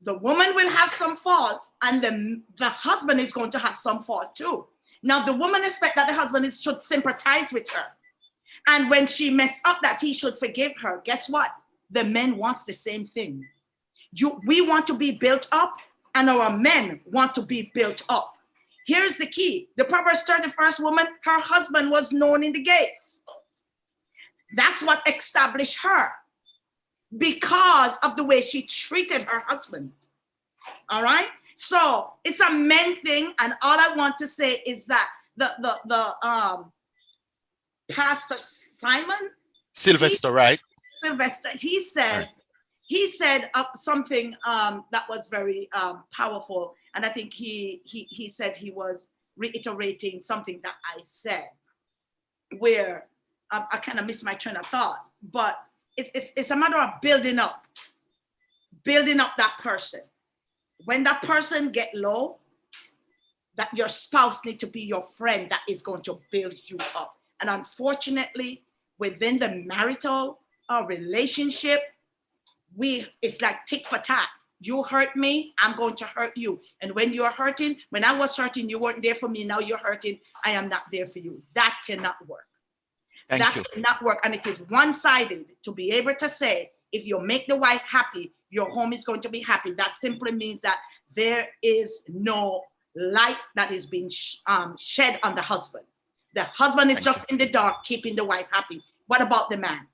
The woman will have some fault, and the husband is going to have some fault too. Now, the woman expects that the husband should sympathize with her. And when she messed up, that he should forgive her. Guess what? The men wants the same thing. We want to be built up, and our men want to be built up. Here's the key. The Proverbs 31st woman, her husband was known in the gates. That's what established her, because of the way she treated her husband. All right? So it's a men thing, and all I want to say is that the Pastor Simon Sylvester, right? Sylvester, he said something that was very powerful, and I think he said he was reiterating something that I said, where I kind of missed my train of thought, but it's a matter of building up that person. When that person get low, that your spouse need to be your friend that is going to build you up. And unfortunately, within the marital relationship, it's like tick for tat. You hurt me, I'm going to hurt you. And when you're hurting, when I was hurting, you weren't there for me. Now you're hurting, I am not there for you. That cannot work. That cannot work. And it is one-sided to be able to say, if you make the wife happy, your home is going to be happy. That simply means that there is no light that is being shed on the husband. The husband is just in the dark, keeping the wife happy. What about the man?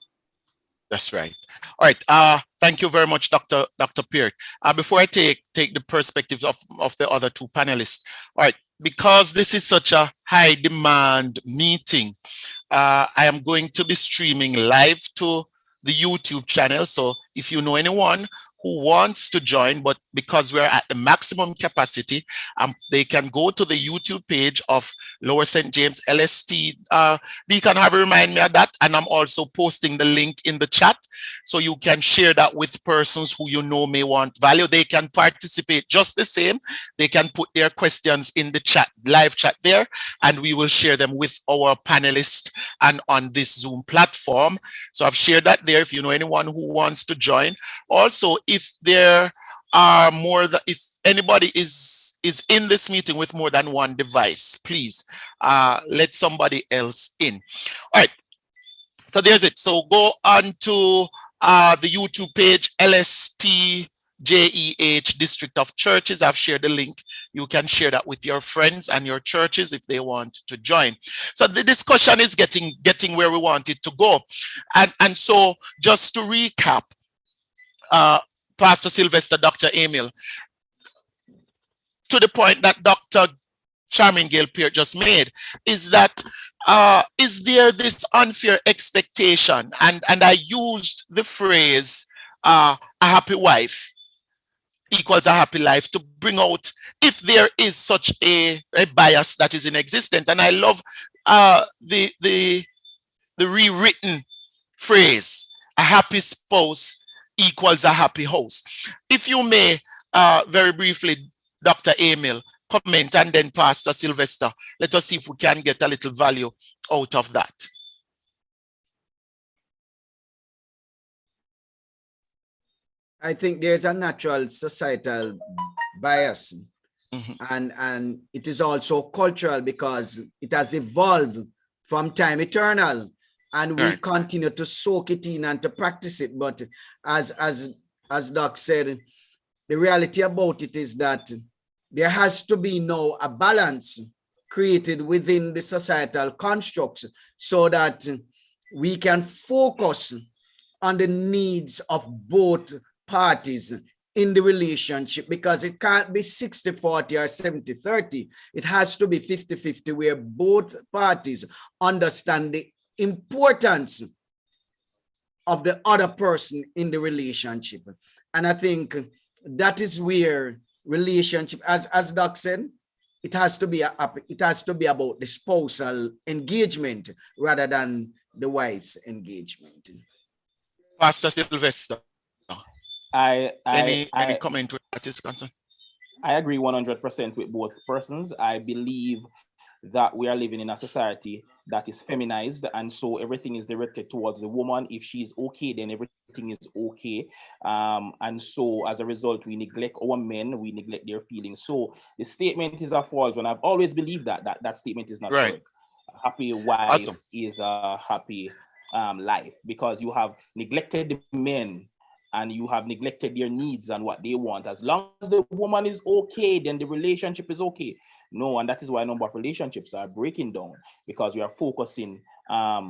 That's right. All right. Thank you very much, Dr. Peart. Before I take the perspectives of the other two panelists, all right, because this is such a high demand meeting, I am going to be streaming live to the YouTube channel. So if you know anyone who wants to join, but because we're at the maximum capacity, they can go to the YouTube page of Lower St. James LST. Deacon, have to remind me of that. And I'm also posting the link in the chat, so you can share that with persons who you know may want value. They can participate just the same. They can put their questions in the chat, live chat there, and we will share them with our panelists and on this Zoom platform. So I've shared that there if you know anyone who wants to join. Also, if there are if anybody is in this meeting with more than one device, please let somebody else in. All right, so there's it. So go on to the YouTube page, LSTJEH District of Churches. I've shared the link. You can share that with your friends and your churches if they want to join. So the discussion is getting where we want it to go. And so just to recap, Pastor Sylvester, Dr. Emil, to the point that Dr. Charmaine Gayle Peart just made, is that is there this unfair expectation? And I used the phrase, a happy wife equals a happy life, to bring out if there is such a bias that is in existence. And I love the rewritten phrase, a happy spouse equals a happy house. If you may, very briefly, Dr. Emil, comment, and then Pastor Sylvester, let us see if we can get a little value out of that. I think there's a natural societal bias, and it is also cultural, because it has evolved from time eternal. And we continue to soak it in and to practice it. But as Doc said, the reality about it is that there has to be now a balance created within the societal constructs, so that we can focus on the needs of both parties in the relationship, because it can't be 60-40 or 70-30. It has to be 50-50, where both parties understand the importance of the other person in the relationship. And I think that is where relationship, as Doc said, it has to be about the spousal engagement rather than the wife's engagement. Pastor Sylvester, any comment where that is concerned? I agree 100% with both persons. I believe that we are living in a society that is feminized, and so everything is directed towards the woman. If she's okay, then everything is okay. And so as a result, we neglect our men, we neglect their feelings. So the statement is a false one. I've always believed that statement is not Right. correct. A happy wife Awesome. is a happy life, because you have neglected the men and you have neglected their needs and what they want. As long as the woman is okay, then the relationship is okay. No, and that is why a number of relationships are breaking down, because we are focusing a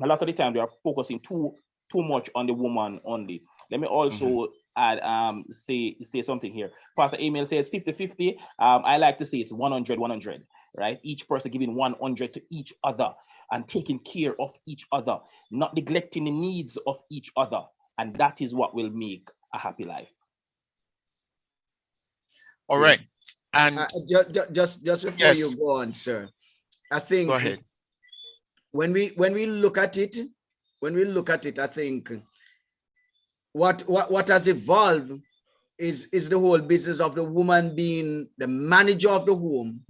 lot of the time we are focusing too much on the woman only. Let me also add say something here. Pastor Emil says 50-50. I like to say it's 100-100, right? Each person giving 100 to each other and taking care of each other, not neglecting the needs of each other. And that is what will make a happy life. All right. And just before Yes. you go on, sir, I think go ahead. when we look at it, I think what has evolved is the whole business of the woman being the manager of the home.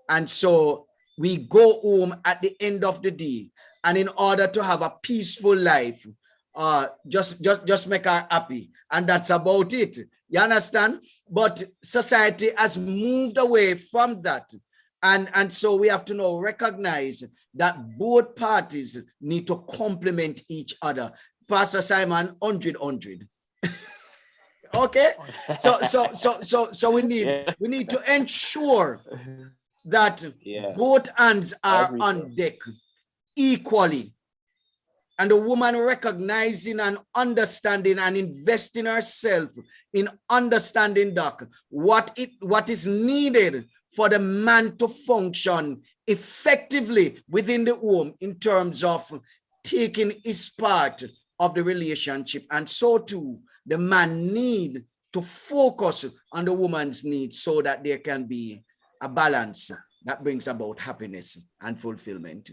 And so we go home at the end of the day, and in order to have a peaceful life, just make her happy, and that's about it. You understand? But society has moved away from that, and so we have to now recognize that both parties need to complement each other. Pastor Simon, 100. Okay, so we need to ensure that both hands are on deck equally, and the woman recognizing and understanding and investing herself in understanding that what is needed for the man to function effectively within the home in terms of taking his part of the relationship. And so too, the man need to focus on the woman's needs so that there can be a balance that brings about happiness and fulfillment.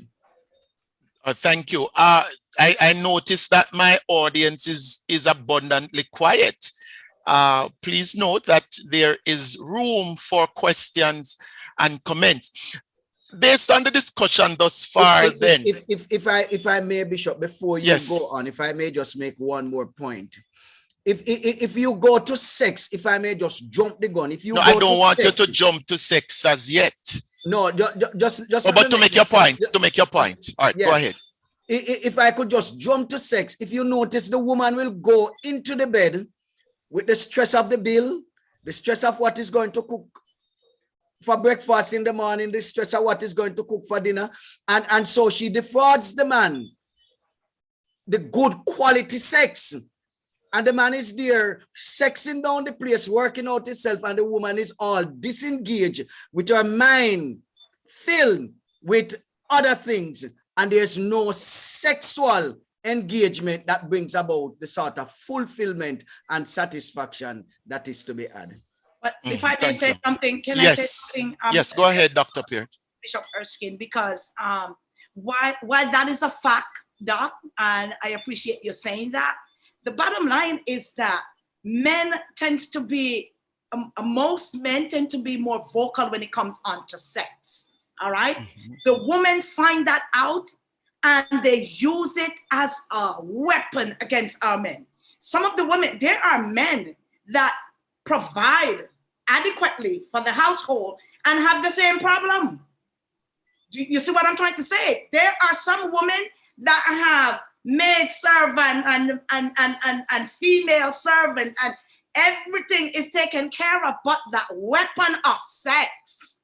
Thank you. I noticed that my audience is abundantly quiet. Please note that there is room for questions and comments. Based on the discussion thus far, if I may, Bishop, before you Yes. go on, if I may just make one more point. If you go to sex, if I may just jump the gun. If you no, go I don't to want you sex, to jump to sex as yet. No, just. Oh, but to make your point, All right, go ahead. If I could just jump to sex, if you notice, the woman will go into the bed with the stress of the bill, the stress of what is going to cook for breakfast in the morning, the stress of what is going to cook for dinner, and so she defrauds the man the good quality sex. And the man is there sexing down the place, working out himself, and the woman is all disengaged with her mind filled with other things. And there's no sexual engagement that brings about the sort of fulfillment and satisfaction that is to be had. But if I may say something, can I say something? Yes, go ahead, Dr. Peart. Bishop Erskine, because while that is a fact, Doc, and I appreciate you saying that, the bottom line is that most men tend to be more vocal when it comes on to sex, all right? The women find that out and they use it as a weapon against our men. Some of the women, there are men that provide adequately for the household and have the same problem. Do you see what I'm trying to say? There are some women that have maid servant and female servant, and everything is taken care of, but that weapon of sex,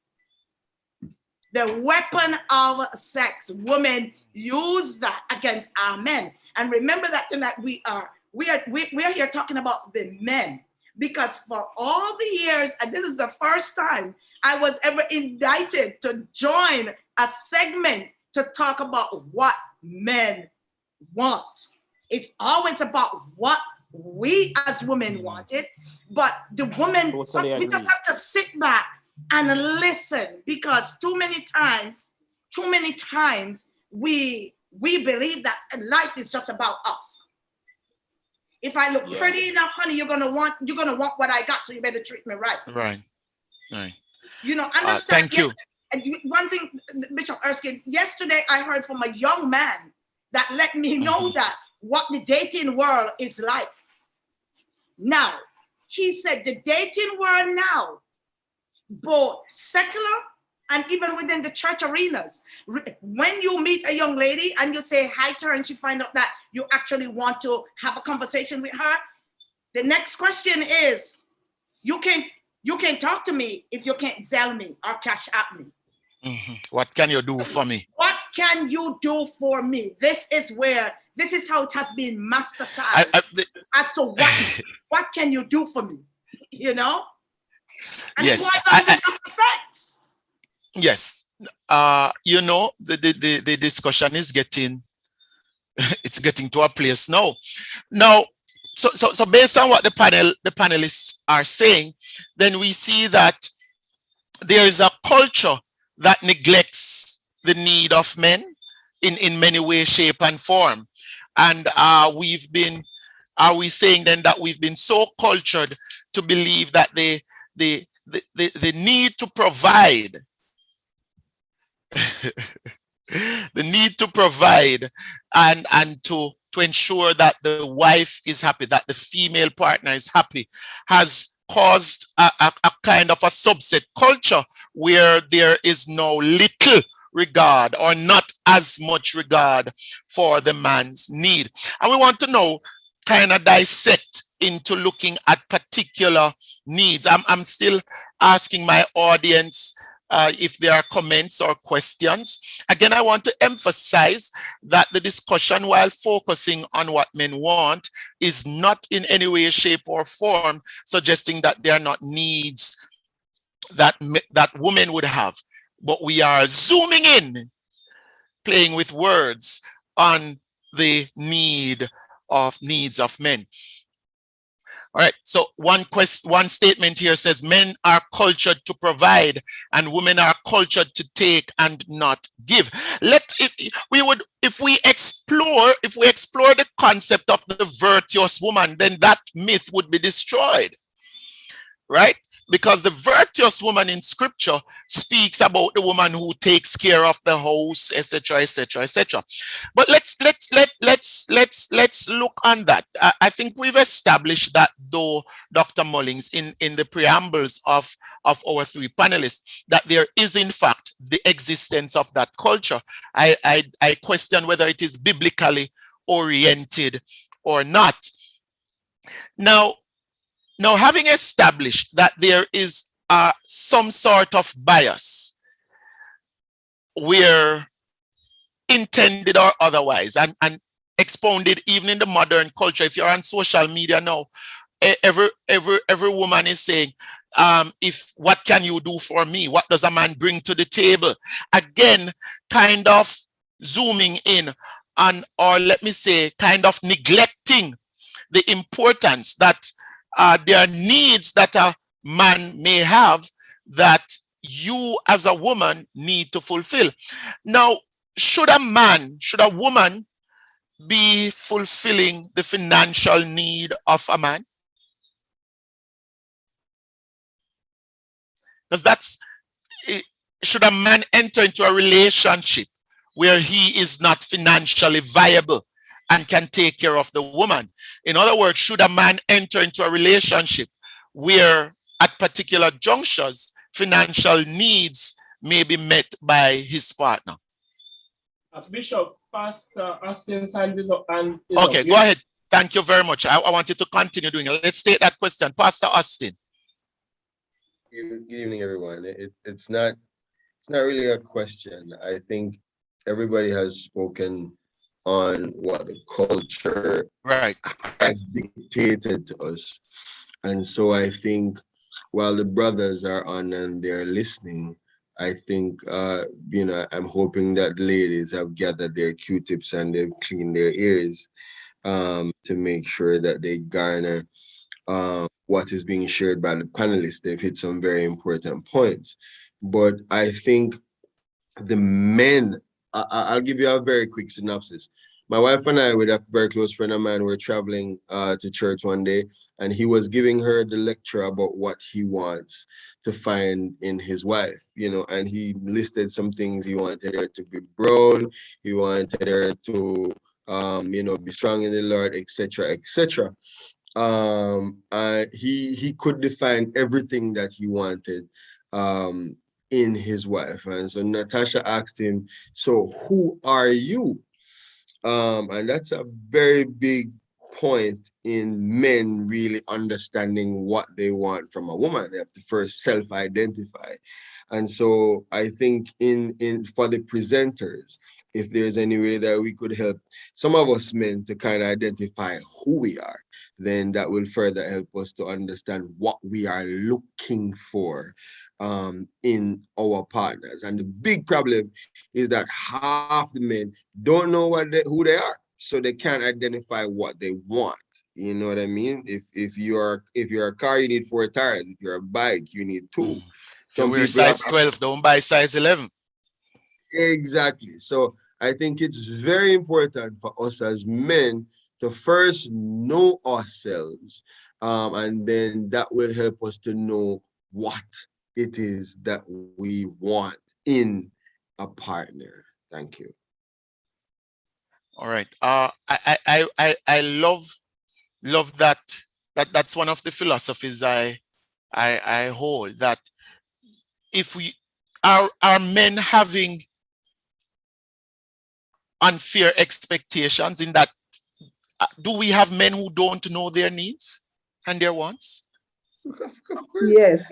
the weapon of sex, women use that against our men. And remember that tonight we are here talking about the men, because for all the years, and this is the first time I was ever indicted to join a segment to talk about what men want. It's always about what we as women wanted, but the women, we just have to sit back and listen, because too many times we believe that life is just about us. If I look pretty enough, honey, you're gonna want what I got, so you better treat me right. Right. You know, understand. Thank you. one thing, Bishop Erskine, yesterday I heard from a young man that let me know that what the dating world is like. Now, he said the dating world now, both secular and even within the church arenas, when you meet a young lady and you say hi to her and she find out that you actually want to have a conversation with her, the next question is, you can't talk to me if you can't Zelle me or Cash App me. What can you do for me? What can you do for me? This is how it has been masterized as to what can you do for me? You know? And yes, it boils down to just the sex. Yes. You know, the discussion is getting it's getting to a place now. Now, so based on what the panelists are saying, then we see that there is a culture that neglects the need of men in many ways, shape, and form. And are we saying then that we've been so cultured to believe that the need to provide the need to provide and to ensure that the wife is happy, that the female partner is happy, has caused a kind of a subset culture where there is no little regard or not as much regard for the man's need. And we want to know, kind of dissect into looking at particular needs. I'm still asking my audience if there are comments or questions. Again, I want to emphasize that the discussion, while focusing on what men want, is not in any way, shape, or form suggesting that there are not needs that women would have. But we are zooming in, playing with words on the needs of men. All right, so one statement here says men are cultured to provide and women are cultured to take and not give. If we explore the concept of the virtuous woman, then that myth would be destroyed, right? Because the virtuous woman in scripture speaks about the woman who takes care of the house, etc., etc., etc. But let's look on that. I think we've established that, though, Dr. Mullings, in the preambles of our three panelists, that there is in fact the existence of that culture. I question whether it is biblically oriented or not. Now, having established that there is some sort of bias, where intended or otherwise, and expounded even in the modern culture, if you're on social media now, every woman is saying, what can you do for me? What does a man bring to the table? Again, kind of zooming in on, or let me say, kind of neglecting the importance that there are needs that a man may have that you as a woman need to fulfill. Now, should a woman be fulfilling the financial need of a man? Because should a man enter into a relationship where he is not financially viable and can take care of the woman? In other words, should a man enter into a relationship where at particular junctures financial needs may be met by his partner? As Bishop, Pastor Austin's hand is up. Okay, go ahead. Thank you very much. I want you to continue doing it. Let's take that question. Pastor Austin. Good evening, everyone. It's not really a question. I think everybody has spoken on what the culture has dictated to us. And so I think while the brothers are on and they're listening, I think, I'm hoping that the ladies have gathered their Q-tips and they've cleaned their ears to make sure that they garner what is being shared by the panelists. They've hit some very important points. But I think the men, I'll give you a very quick synopsis. My wife and I, with a very close friend of mine, were traveling to church one day, and he was giving her the lecture about what he wants to find in his wife, and he listed some things. He wanted her to be brown, he wanted her to, be strong in the Lord, etc., etc. And he could define everything that he wanted in his wife. And so Natasha asked him, "So who are you?" And that's a very big point in men really understanding what they want from a woman. They have to first self-identify. And so I think in for the presenters, if there's any way that we could help some of us men to kind of identify who we are, then that will further help us to understand what we are looking for in our partners. And the big problem is that half the men don't know who they are, so they can't identify what they want. You know what I mean? If you're a car, you need 4 tires. If you're a bike, you need 2. If you Some wear people size 12, don't buy size 11. Exactly. So I think it's very important for us as men to first know ourselves, and then that will help us to know what it is that we want in a partner. Thank you. All right. I love that. That's one of the philosophies I hold, that if we are men having unfair expectations, in that do we have men who don't know their needs and their wants? Yes.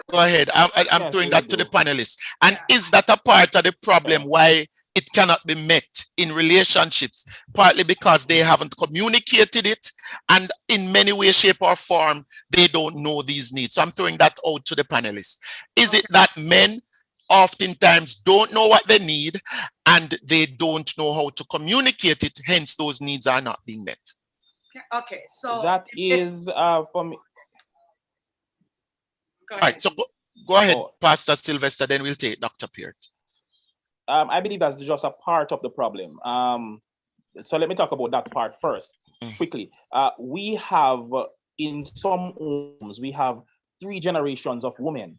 Go ahead. I'm Yes, throwing we that to the do. panelists. And is that a part of the problem why it cannot be met in relationships? Partly because they haven't communicated it, and in many ways, shape, or form, they don't know these needs. So I'm throwing that out to the panelists. Is it that men oftentimes don't know what they need and they don't know how to communicate it, hence those needs are not being met? Okay, so That is for me. go All ahead. right, so go ahead, Oh. Pastor Sylvester, then we'll take Dr. Peart. I believe that's just a part of the problem. So let me talk about that part first, quickly. We have in some homes, we have 3 generations of women.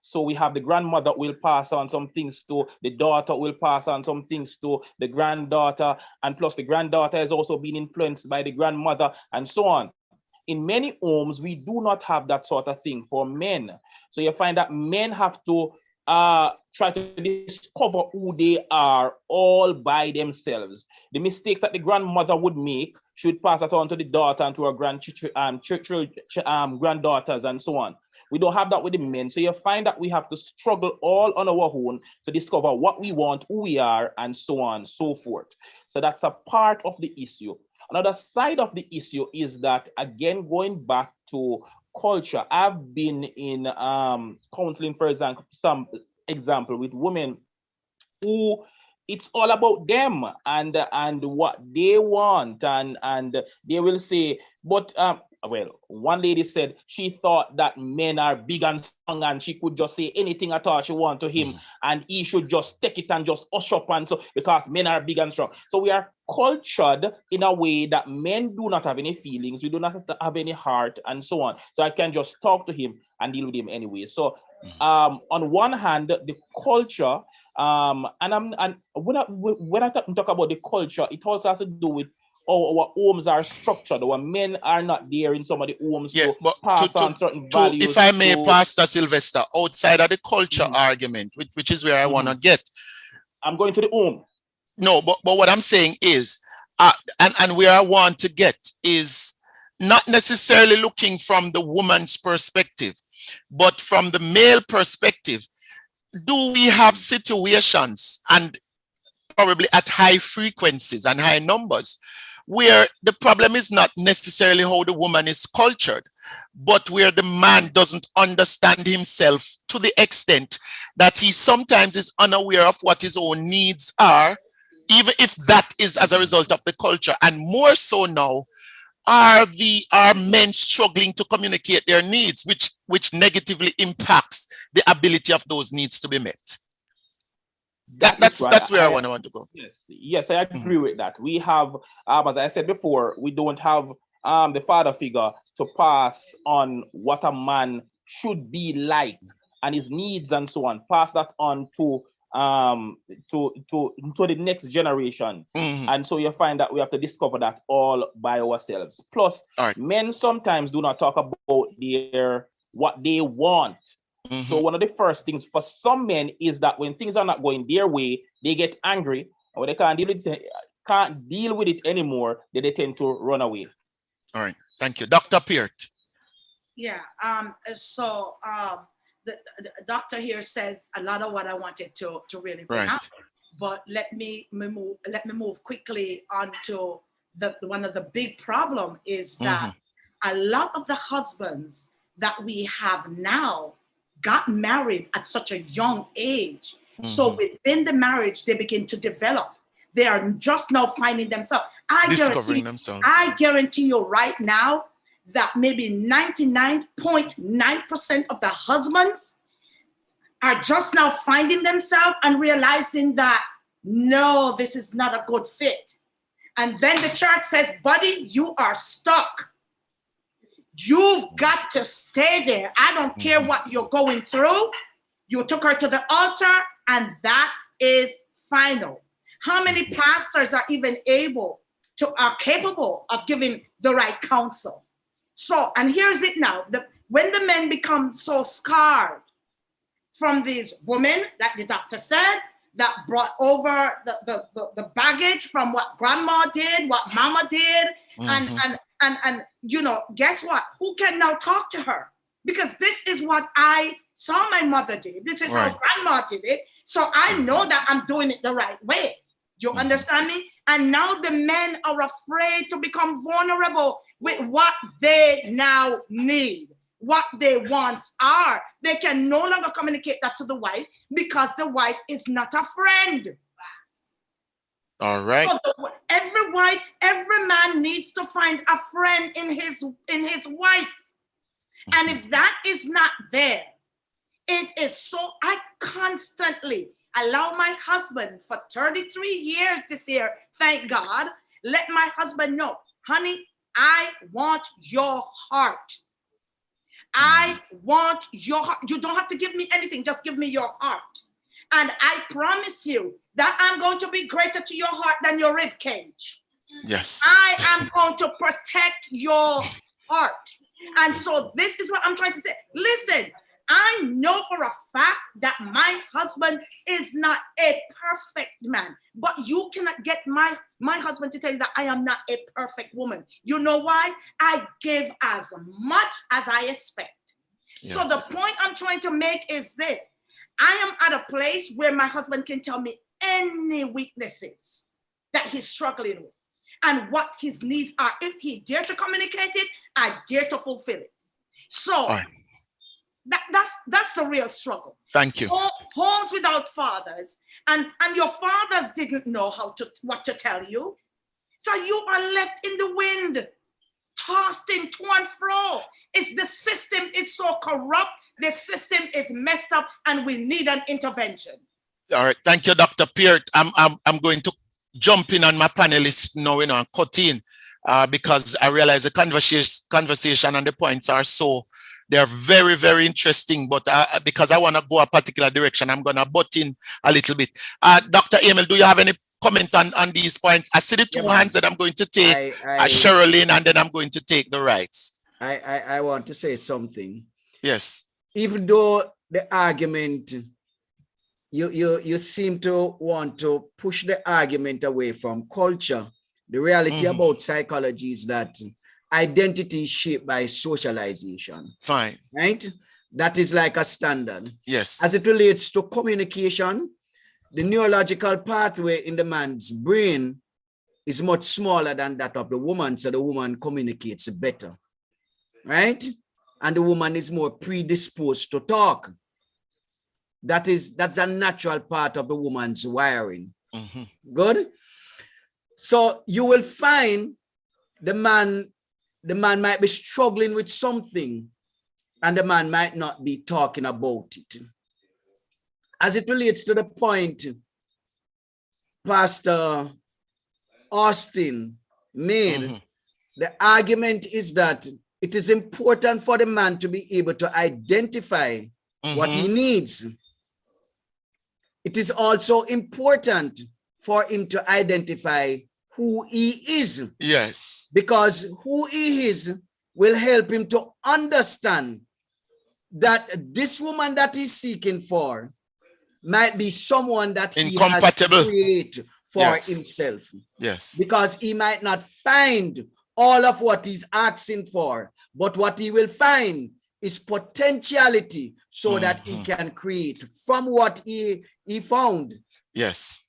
So we have the grandmother will pass on some things to the daughter, will pass on some things to the granddaughter, and plus the granddaughter has also been influenced by the grandmother, and so on. In many homes, we do not have that sort of thing for men. So you find that men have to try to discover who they are all by themselves. The mistakes that the grandmother would make, she would pass it on to the daughter and to her granddaughters and so on. We don't have that with the men. So you find that we have to struggle all on our own to discover what we want, who we are, and so on and so forth. So that's a part of the issue. Another side of the issue is that, again, going back to culture, I've been in counseling, for example, some example with women who it's all about them and what they want, and they will say, but well, one lady said she thought that men are big and strong and she could just say anything at all she want to him, and he should just take it and just hush up, and so because men are big and strong. So we are cultured in a way that men do not have any feelings, we do not have any heart, and so on. So I can just talk to him and deal with him anyway. So on one hand, the culture, and when I talk about the culture, it also has to do with how our homes are structured. Our men are not there in some of the homes to pass on certain values. If I may, Pastor Sylvester, outside of the culture argument, which is where I want to get. I'm going to the home. No, but what I'm saying is, and where I want to get is not necessarily looking from the woman's perspective, but from the male perspective. Do we have situations, and probably at high frequencies and high numbers, where the problem is not necessarily how the woman is cultured, but where the man doesn't understand himself to the extent that he sometimes is unaware of what his own needs are, even if that is as a result of the culture? And more so now, are men struggling to communicate their needs, which negatively impacts the ability of those needs to be met? That's where I want to go. Yes, I agree with that. We have, as I said before, we don't have the father figure to pass on what a man should be like and his needs and so on. Pass that on to the next generation. And so you find that we have to discover that all by ourselves. Plus, men sometimes do not talk about what they want. So one of the first things for some men is that when things are not going their way, they get angry, and when they can't deal with it anymore, then they tend to run away. All right, thank you, Dr. Peart. Yeah. The doctor here says a lot of what I wanted to really bring up, but let me move quickly on to one of the big problem is that a lot of the husbands that we have now got married at such a young age. So within the marriage, they begin to develop. They are just now finding themselves. I guarantee you right now that maybe 99.9% of the husbands are just now finding themselves and realizing that, no, this is not a good fit. And then the church says, buddy, you are stuck. You've got to stay there. I don't care what you're going through. You took her to the altar, and that is final. How many pastors are even are capable of giving the right counsel? So, and here's it now. When the men become so scarred from these women, like the doctor said, that brought over the baggage from what grandma did, what mama did, and you know, guess what? Who can now talk to her? Because this is what I saw my mother did. This is how grandma did it. So I know that I'm doing it the right way. Do you understand me? And now the men are afraid to become vulnerable with what they now need, what their wants are. They can no longer communicate that to the wife because the wife is not a friend. All right. So every wife, every man needs to find a friend in his wife. And if that is not there, it is so, I constantly allow my husband for 33 years this year, thank God, let my husband know, honey, I want your heart. I want your heart. You don't have to give me anything, just give me your heart. And I promise you that I'm going to be greater to your heart than your rib cage. Yes. I am going to protect your heart. And so this is what I'm trying to say. Listen, I know for a fact that my husband is not a perfect man, but you cannot get my husband to tell you that I am not a perfect woman. You know why? I give as much as I expect. Yes. So the point I'm trying to make is this. I am at a place where my husband can tell me any weaknesses that he's struggling with and what his needs are. If he dare to communicate it, I dare to fulfill it. So that's the real struggle. Thank you. Homes without fathers, and your fathers didn't know what to tell you. So you are left in the wind, tossed in to and fro. The system is so corrupt, the system is messed up, and we need an intervention. All right, thank you, Dr. Peart. I'm going to jump in on my panelists now, and cut in because I realize the conversation and the points are they're very, very interesting, but because I want to go a particular direction, I'm going to butt in a little bit. Dr. Emil, do you have any comment on these points? I see the two hands that I'm going to take, Sherilyn, and then I'm going to take the rights. I want to say something. Yes. Even though the argument, you seem to want to push the argument away from culture, the reality about psychology is that identity is shaped by socialization. Fine. Right? That is like a standard. Yes. As it relates to communication, the neurological pathway in the man's brain is much smaller than that of the woman, so the woman communicates better. Right? And the woman is more predisposed to talk. That's a natural part of the woman's wiring. Good? So you will find the man might be struggling with something and the man might not be talking about it. As it relates to the point Pastor Austin made, Mhm. the argument is that it is important for the man to be able to identify what he Mhm. needs. It is also important for him to identify who he is, Yes. because who he is will help him to understand that this woman that he's seeking for might be someone that he has to Incompatible. create for Yes. himself, Yes. because he might not find all of what he's asking for, but what he will find is potentiality so that he Mhm. can create from what he found Yes.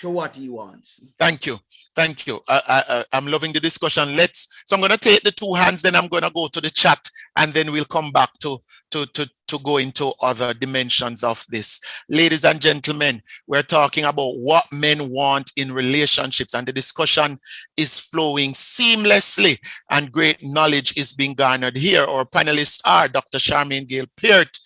to what he wants. Thank you. Thank you. I'm loving the discussion. So I'm going to take the two hands, then I'm going to go to the chat, and then we'll come back to go into other dimensions of this. Ladies and gentlemen, we're talking about what men want in relationships, and the discussion is flowing seamlessly, and great knowledge is being garnered here. Our panelists are Dr. Charmaine Gale Peart,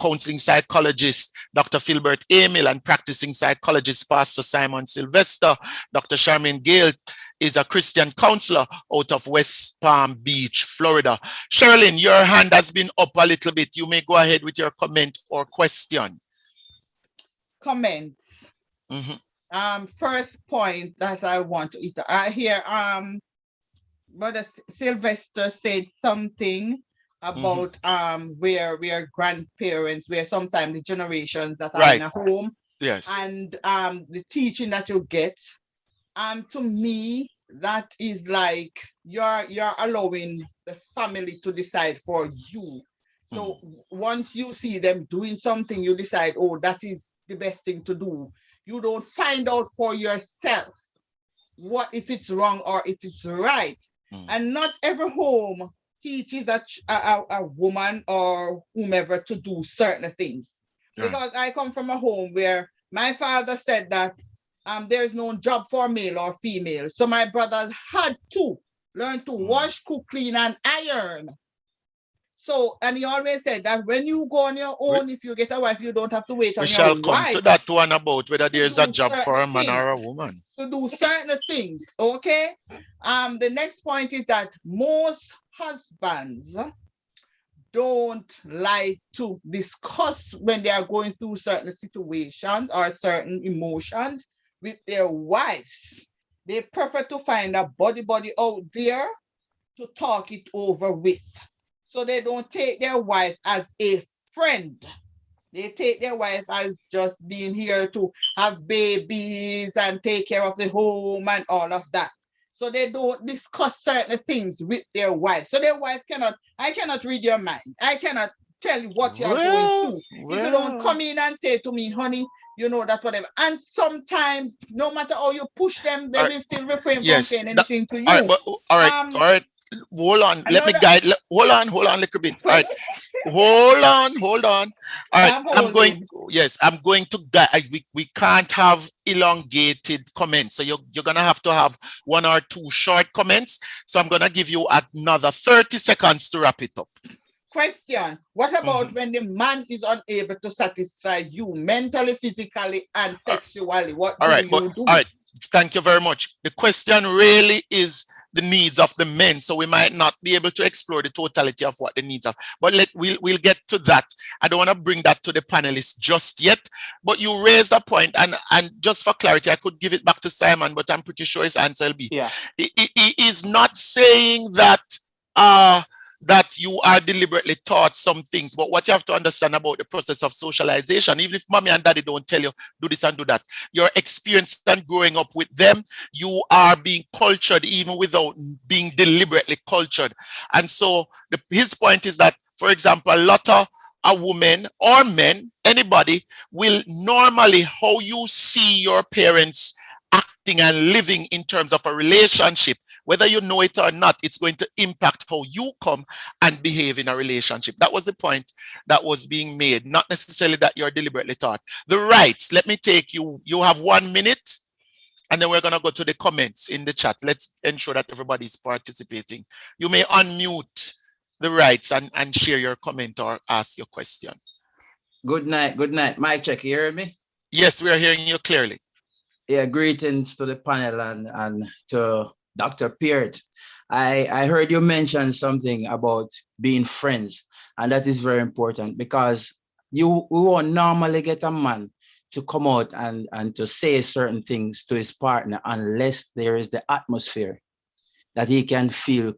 counseling psychologist, Dr. Philbert Emil, and practicing psychologist, Pastor Simon Sylvester. Dr. Charmaine Gale is a Christian counselor out of West Palm Beach, Florida. Sherilyn, your hand has been up a little bit. You may go ahead with your comment or question. Comments. First point that I want to hear Brother Sylvester said something about where we are grandparents, where sometimes the generations that are in a home, yes, and the teaching that you get, to me, that is like you're allowing the family to decide for you. So once you see them doing something, you decide, oh, that is the best thing to do. You don't find out for yourself what if it's wrong or if it's right. And not every home teaches a woman or whomever to do certain things. Right. Because I come from a home where my father said that there is no job for male or female. So my brothers had to learn to wash, cook, clean, and iron. So, and he always said that when you go on your own, if you get a wife, you don't have to wait on we your shall wife. come to that one about whether there's a do job for a certain man or a things. woman. To do certain things, okay? The next point is that most husbands don't like to discuss when they are going through certain situations or certain emotions with their wives. They prefer to find a buddy out there to talk it over with. So they don't take their wife as a friend. They take their wife as just being here to have babies and take care of the home and all of that. So they don't discuss certain things with their wife. So their wife I cannot read your mind. I cannot tell you what you're going through. If you don't come in and say to me, honey, you know that whatever. And sometimes, no matter how you push them, they will still refrain from saying anything to you. All right. Hold on. Let me guide. Hold on a little bit. All right. Hold on. All right. I'm going to guide. We can't have elongated comments. So you're gonna have to have one or two short comments. So I'm gonna give you another 30 seconds to wrap it up. Question. What about when the man is unable to satisfy you mentally, physically, and sexually? What do you do? All right. Thank you very much. The question really is the needs of the men, so we might not be able to explore the totality of what the needs are. But we'll get to that. I don't want to bring that to the panelists just yet. But you raised a point, and just for clarity, I could give it back to Simon, but I'm pretty sure his answer will be. Yeah. He is not saying that that you are deliberately taught some things, but what you have to understand about the process of socialization, even if mommy and daddy don't tell you do this and do that, your experience and growing up with them, you are being cultured even without being deliberately cultured. And so his point is that, for example, a lot of a woman or men, anybody, will normally how you see your parents acting and living in terms of a relationship, whether you know it or not, it's going to impact how you come and behave in a relationship. That was the point that was being made, not necessarily that you're deliberately taught. The rights, let me take you have 1 minute, and then we're going to go to the comments in the chat. Let's ensure that everybody's participating. You may unmute the rights and share your comment or ask your question. Good night. Mic check, you hear me? Yes, we are hearing you clearly. Yeah, greetings to the panel and to Dr. Peart. I heard you mention something about being friends, and that is very important because we won't normally get a man to come out and to say certain things to his partner unless there is the atmosphere that he can feel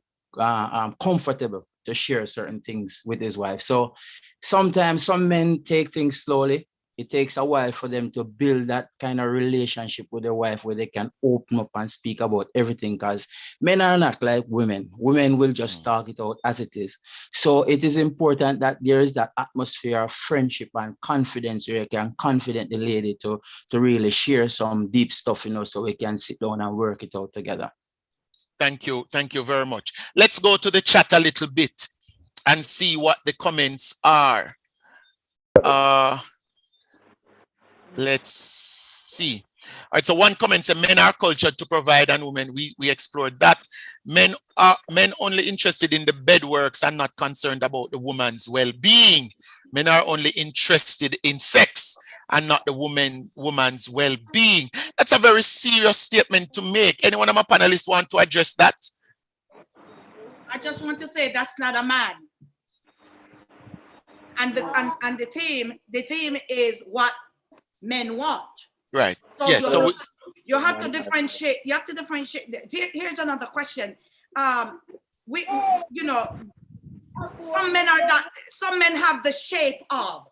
comfortable to share certain things with his wife. So sometimes some men take things slowly. It takes a while for them to build that kind of relationship with their wife where they can open up and speak about everything, because men are not like women. Women will just talk it out as it is. So it is important that there is that atmosphere of friendship and confidence where you can confident the lady to really share some deep stuff, so we can sit down and work it out together. Thank you. Thank you very much. Let's go to the chat a little bit and see what the comments are. Let's see. All right, so one comment says men are cultured to provide and women, we explored that. Men only interested in the bed works and not concerned about the woman's well-being. Men are only interested in sex and not the woman's well-being. That's a very serious statement to make. Anyone of my panelists want to address that? I just want to say that's not a man. And the theme is what men want. Right. So yes. So you have to differentiate. You have to differentiate. Here's another question. Some men are that. Some men have the shape of.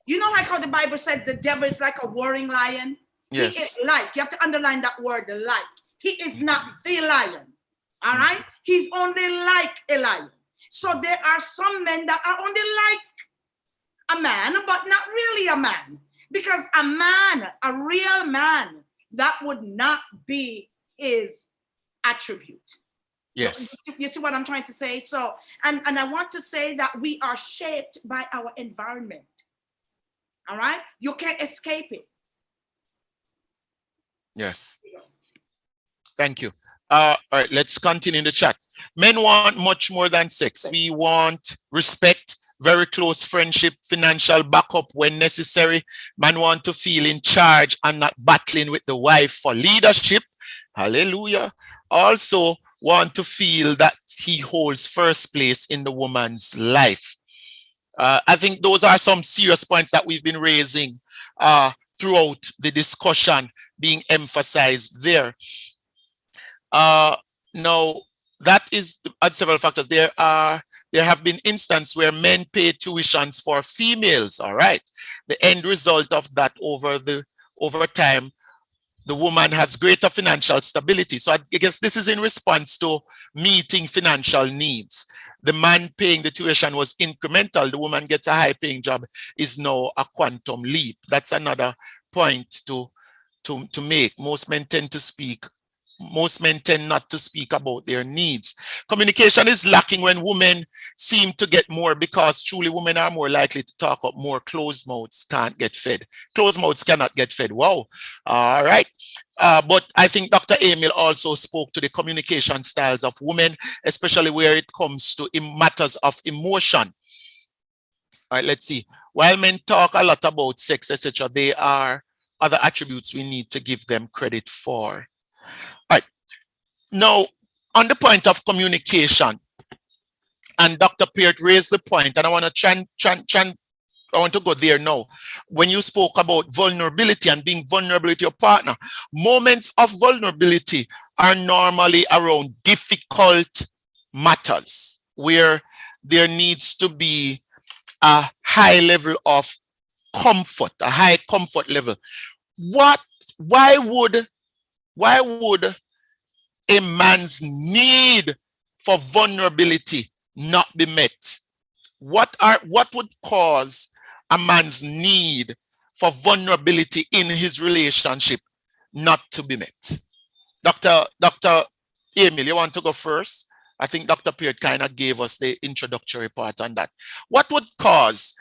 Like how the Bible said the devil is like a roaring lion. Yes. He is like. You have to underline that word, like. He is not the lion. All right. He's only like a lion. So there are some men that are only like a man, but not really a man. Because a man, a real man, that would not be his attribute. Yes. You see what I'm trying to say? So, and I want to say that we are shaped by our environment. All right? You can't escape it. Yes. Thank you. All right, let's continue in the chat. Men want much more than sex. We want respect, very close friendship, financial backup when necessary. Man want to feel in charge and not battling with the wife for leadership. Hallelujah. Also want to feel that he holds first place in the woman's life. I think those are some serious points that we've been raising throughout the discussion being emphasized there. Now, that is several factors. There have been instances where men pay tuitions for females, all right? The end result of that over time, the woman has greater financial stability. So I guess this is in response to meeting financial needs. The man paying the tuition was incremental. The woman gets a high paying job is now a quantum leap. That's another point to make. Most men tend not to speak about their needs. Communication is lacking when women seem to get more, because truly women are more likely to talk up more. Closed mouths can't get fed. Closed mouths cannot get fed. Wow. All right. But I think Dr. Emil also spoke to the communication styles of women, especially where it comes to matters of emotion. All right, let's see. While men talk a lot about sex, etc., there are other attributes we need to give them credit for. Right. Now, on the point of communication, and Dr. Peart raised the point, and I want to go there now. When you spoke about vulnerability and being vulnerable with your partner, moments of vulnerability are normally around difficult matters where there needs to be a high level of comfort, a high comfort level. Why would a man's need for vulnerability not be met? What would cause a man's need for vulnerability in his relationship not to be met? Dr. Emil, you want to go first? I think Dr. Peart kind of gave us the introductory part on that. What would cause,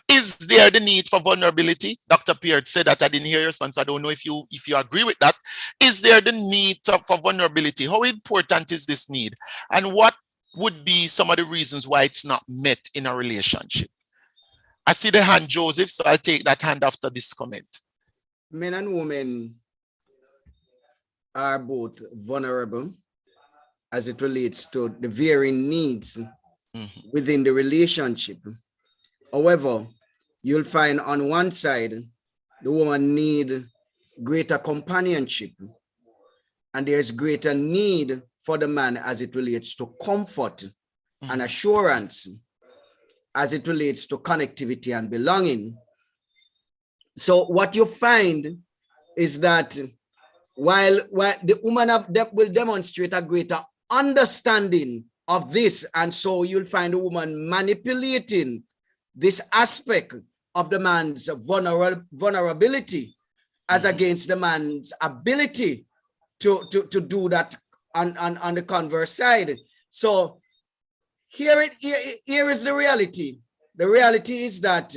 is there the need for vulnerability? Dr. Peart said that. I didn't hear your response. I don't know if you agree with that. Is there the need for vulnerability? How important is this need? And what would be some of the reasons why it's not met in a relationship? I see the hand, Joseph, so I'll take that hand after this comment. Men and women are both vulnerable as it relates to the varying needs within the relationship. However, you'll find on one side, the woman need greater companionship, and there's greater need for the man as it relates to comfort and assurance, as it relates to connectivity and belonging. So what you find is that while the woman will demonstrate a greater understanding of this, and so you'll find the woman manipulating this aspect of the man's vulnerability as against the man's ability to do that on the converse side. So here is the reality. The reality is that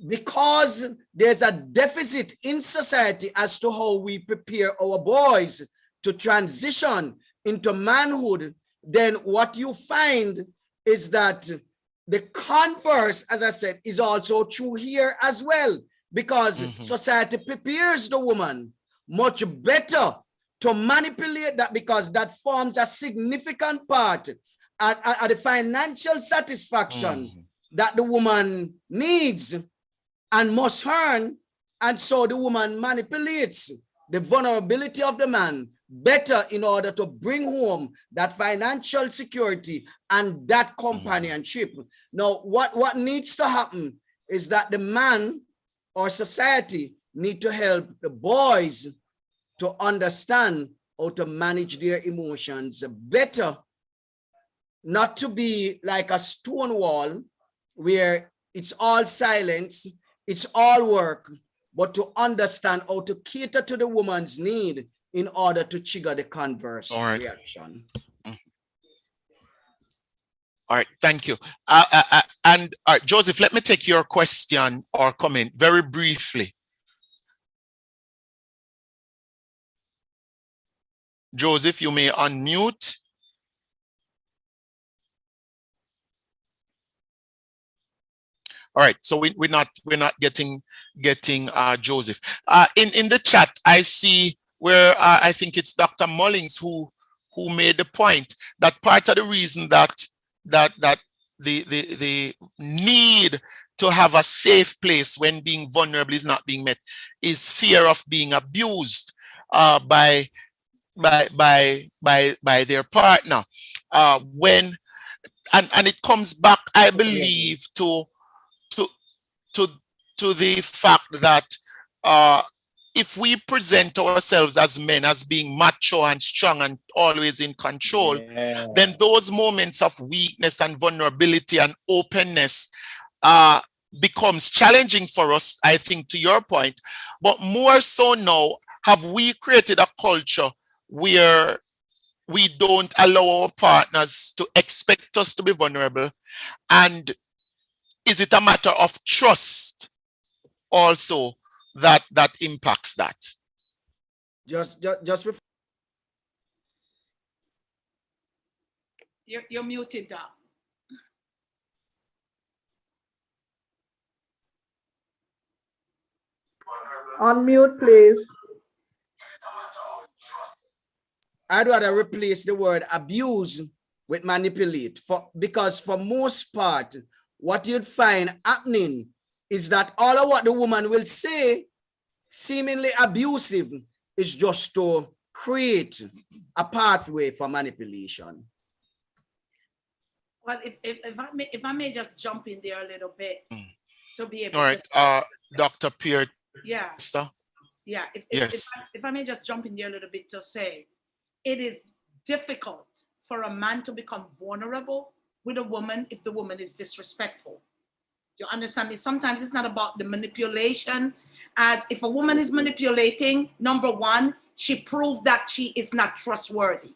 because there's a deficit in society as to how we prepare our boys to transition into manhood, then what you find is that the converse, as I said, is also true here as well, because society prepares the woman much better to manipulate that, because that forms a significant part at the financial satisfaction that the woman needs and must earn. And so the woman manipulates the vulnerability of the man better in order to bring home that financial security and that companionship. Now, what needs to happen is that the man or society need to help the boys to understand how to manage their emotions better, not to be like a stone wall where it's all silence, it's all work, but to understand how to cater to the woman's need in order to trigger the converse reaction. All right, thank you. And Joseph, let me take your question or comment very briefly. Joseph, you may unmute. All right, so we're not getting Joseph. In the chat, I see where I think it's Dr. Mullings who made the point that part of the reason that the need to have a safe place when being vulnerable is not being met is fear of being abused by their partner. And it comes back, I believe, to the fact that if we present ourselves as men as being macho and strong and always in control, then those moments of weakness and vulnerability and openness becomes challenging for us, I think, to your point. But more so now, have we created a culture where we don't allow our partners to expect us to be vulnerable? And is it a matter of trust also that impacts that? Just you're muted, Doc. Unmute, please. I'd rather replace the word abuse with manipulate, because for most part, what you'd find happening is that all of what the woman will say, seemingly abusive, is just to create a pathway for manipulation. Well, if I may just jump in there a little bit to be able. All right, Dr. Peart. Yeah. Esther? Yeah. Yes. If I may just jump in there a little bit to say, it is difficult for a man to become vulnerable with a woman if the woman is disrespectful. You understand me? Sometimes it's not about the manipulation. As if a woman is manipulating, number one, she proved that she is not trustworthy.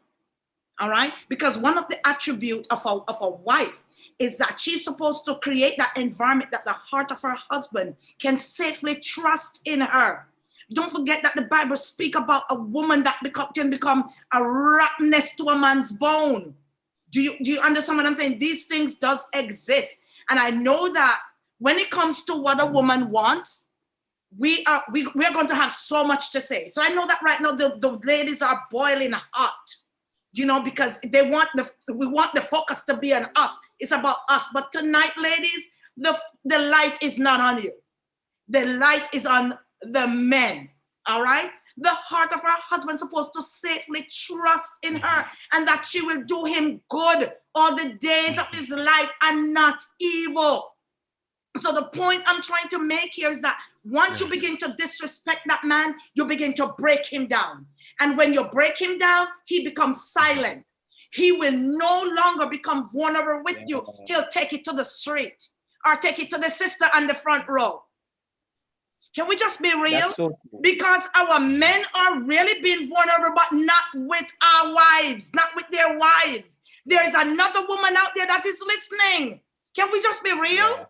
All right? Because one of the attributes of a wife is that she's supposed to create that environment that the heart of her husband can safely trust in her. Don't forget that the Bible speaks about a woman that can become a rottenness to a man's bone. Do you understand what I'm saying? These things does exist. And I know that when it comes to what a woman wants, we are going to have so much to say. So I know that right now the ladies are boiling hot, you know, because we want the focus to be on us. It's about us. But tonight, ladies, the light is not on you. The light is on the men. All right. The heart of her husband supposed to safely trust in her, and that she will do him good all the days of his life and not evil. So the point I'm trying to make here is that once you begin to disrespect that man, you begin to break him down. And when you break him down, he becomes silent. He will no longer become vulnerable with you. He'll take it to the street or take it to the sister on the front row. Can we just be real? So because our men are really being vulnerable, but not with our wives, not with their wives. There's another woman out there that is listening. Can we just be real? Yeah.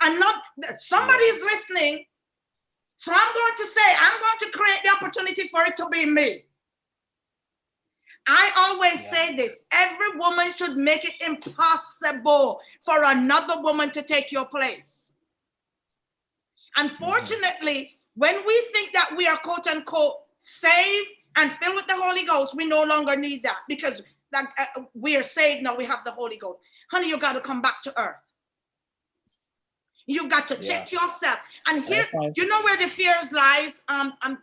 And not somebody is listening. So I'm going to create the opportunity for it to be me. I always say this: every woman should make it impossible for another woman to take your place. Unfortunately, when we think that we are quote unquote saved and filled with the Holy Ghost, we no longer need that, because we are saved now, we have the Holy Ghost. Honey, you got to come back to earth. You've got to check yourself. And here, you know where the fears lies,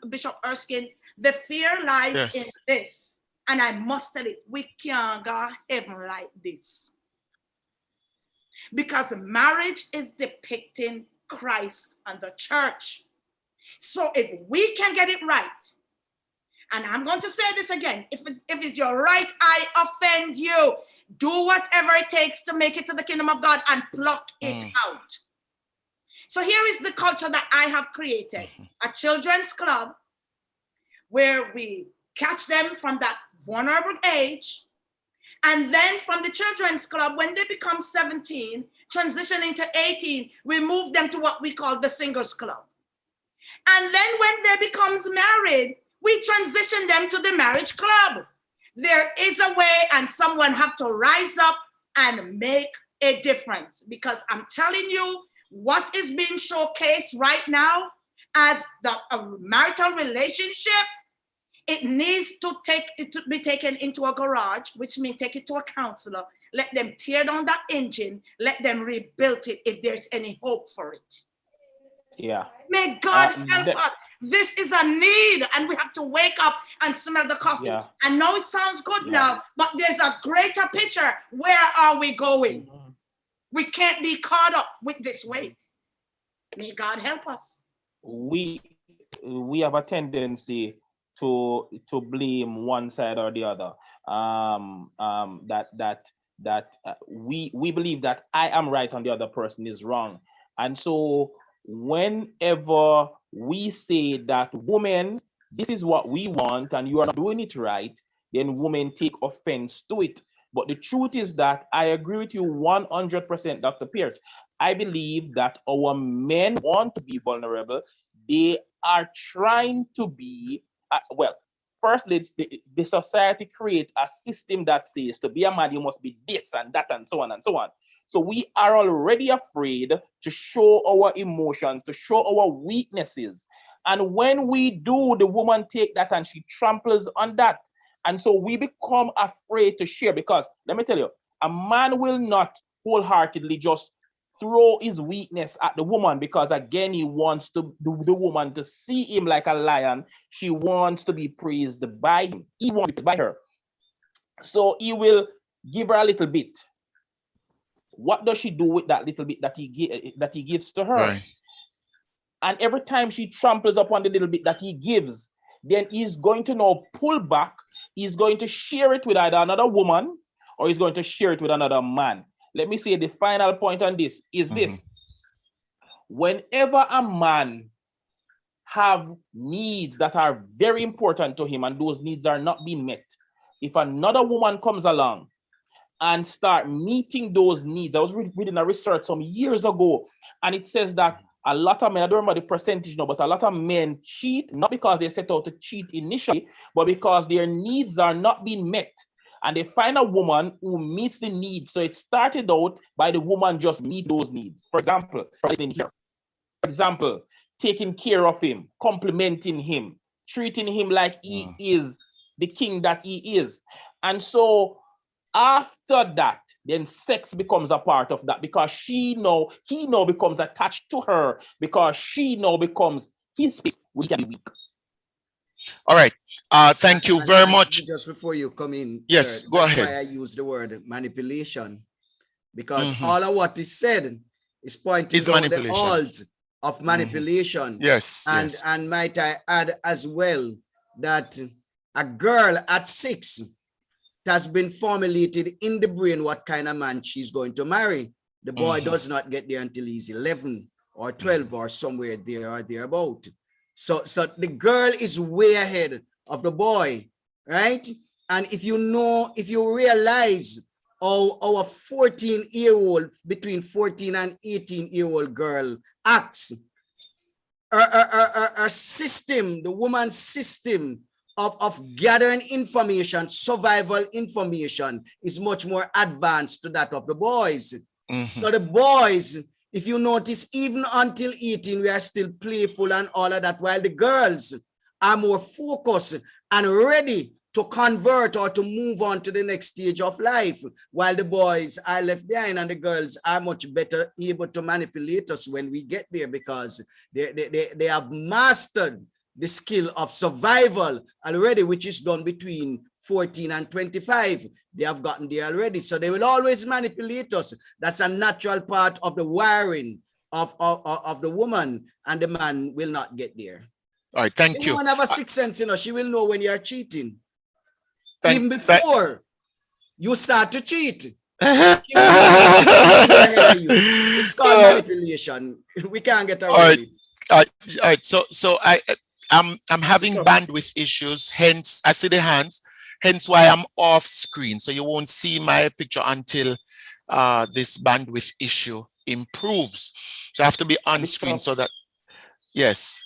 Bishop Erskine? The fear lies in this. And I must tell it, we can't go heaven like this. Because marriage is depicting Christ and the church. So if we can get it right, and I'm going to say this again, if it's your right eye offend you, do whatever it takes to make it to the kingdom of God and pluck it out. So here is the culture that I have created: a children's club where we catch them from that vulnerable age, and then from the children's club, when they become 17, transition into 18, we move them to what we call the singles club. And then when they becomes married, we transition them to the marriage club. There is a way, and someone have to rise up and make a difference, because I'm telling you, what is being showcased right now as the marital relationship, it needs to be taken into a garage, which means take it to a counselor, let them tear down that engine, let them rebuild it if there's any hope for it. Yeah. May God help us. This is a need, and we have to wake up and smell the coffee. Yeah. I know it sounds good now, but there's a greater picture. Where are we going? We can't be caught up with this weight. May God help us. We have a tendency to blame one side or the other. We believe that I am right and the other person is wrong. And so whenever we say that women, this is what we want and you are not doing it right, then women take offense to it. But the truth is that I agree with you 100%, Dr. Peart. I believe that our men want to be vulnerable. They are trying to be, firstly, the society creates a system that says to be a man, you must be this and that and so on and so on. So we are already afraid to show our emotions, to show our weaknesses. And when we do, the woman take that and she tramples on that. And so we become afraid to share, because let me tell you, a man will not wholeheartedly just throw his weakness at the woman, because again, he wants the woman to see him like a lion. She wants to be praised by him. He wants it by her. So he will give her a little bit. What does she do with that little bit that he gives to her? Right. And every time she tramples upon the little bit that he gives, then he's going to now pull back. He's going to share it with either another woman or he's going to share it with another man. Let me say the final point on this is this. Whenever a man have needs that are very important to him and those needs are not being met, if another woman comes along and start meeting those needs, I was reading a research some years ago, and it says that a lot of men, I don't remember the percentage now, but a lot of men cheat, not because they set out to cheat initially, but because their needs are not being met. And they find a woman who meets the needs. So it started out by the woman just meet those needs. For example, taking care of him, complimenting him, treating him like he is the king that he is. And so after that, then sex becomes a part of that, because he now becomes attached to her, because she now becomes his space. We can be weak. All right. Thank you very much. Just before you come in, yes, sir, go that's ahead. why I use the word manipulation, because all of what is said is pointing to the halls of manipulation. Yes, and might I add as well that a girl at 6, it has been formulated in the brain what kind of man she's going to marry. The boy does not get there until he's 11 or 12 or somewhere there or thereabout. So the girl is way ahead of the boy, right? And if you realize how our 14-year-old, between 14 and 18-year-old girl acts, our system, the woman's system of gathering information, survival information, is much more advanced to that of the boys. So the boys, if you notice, even until 18, we are still playful and all of that, while the girls are more focused and ready to convert or to move on to the next stage of life, while the boys are left behind, and the girls are much better able to manipulate us when we get there, because they have mastered the skill of survival already, which is done between 14 and 25. They have gotten there already. So they will always manipulate us. That's a natural part of the wiring of the woman, and the man will not get there. All right, thank you. The woman have a sixth sense, you know, she will know when you are cheating. Even before you start to cheat. It's called manipulation. We can't get away. All right. So I'm having bandwidth issues. Hence, I see the hands. Hence why I'm off screen. So you won't see my picture until this bandwidth issue improves. So I have to be on screen so that, yes.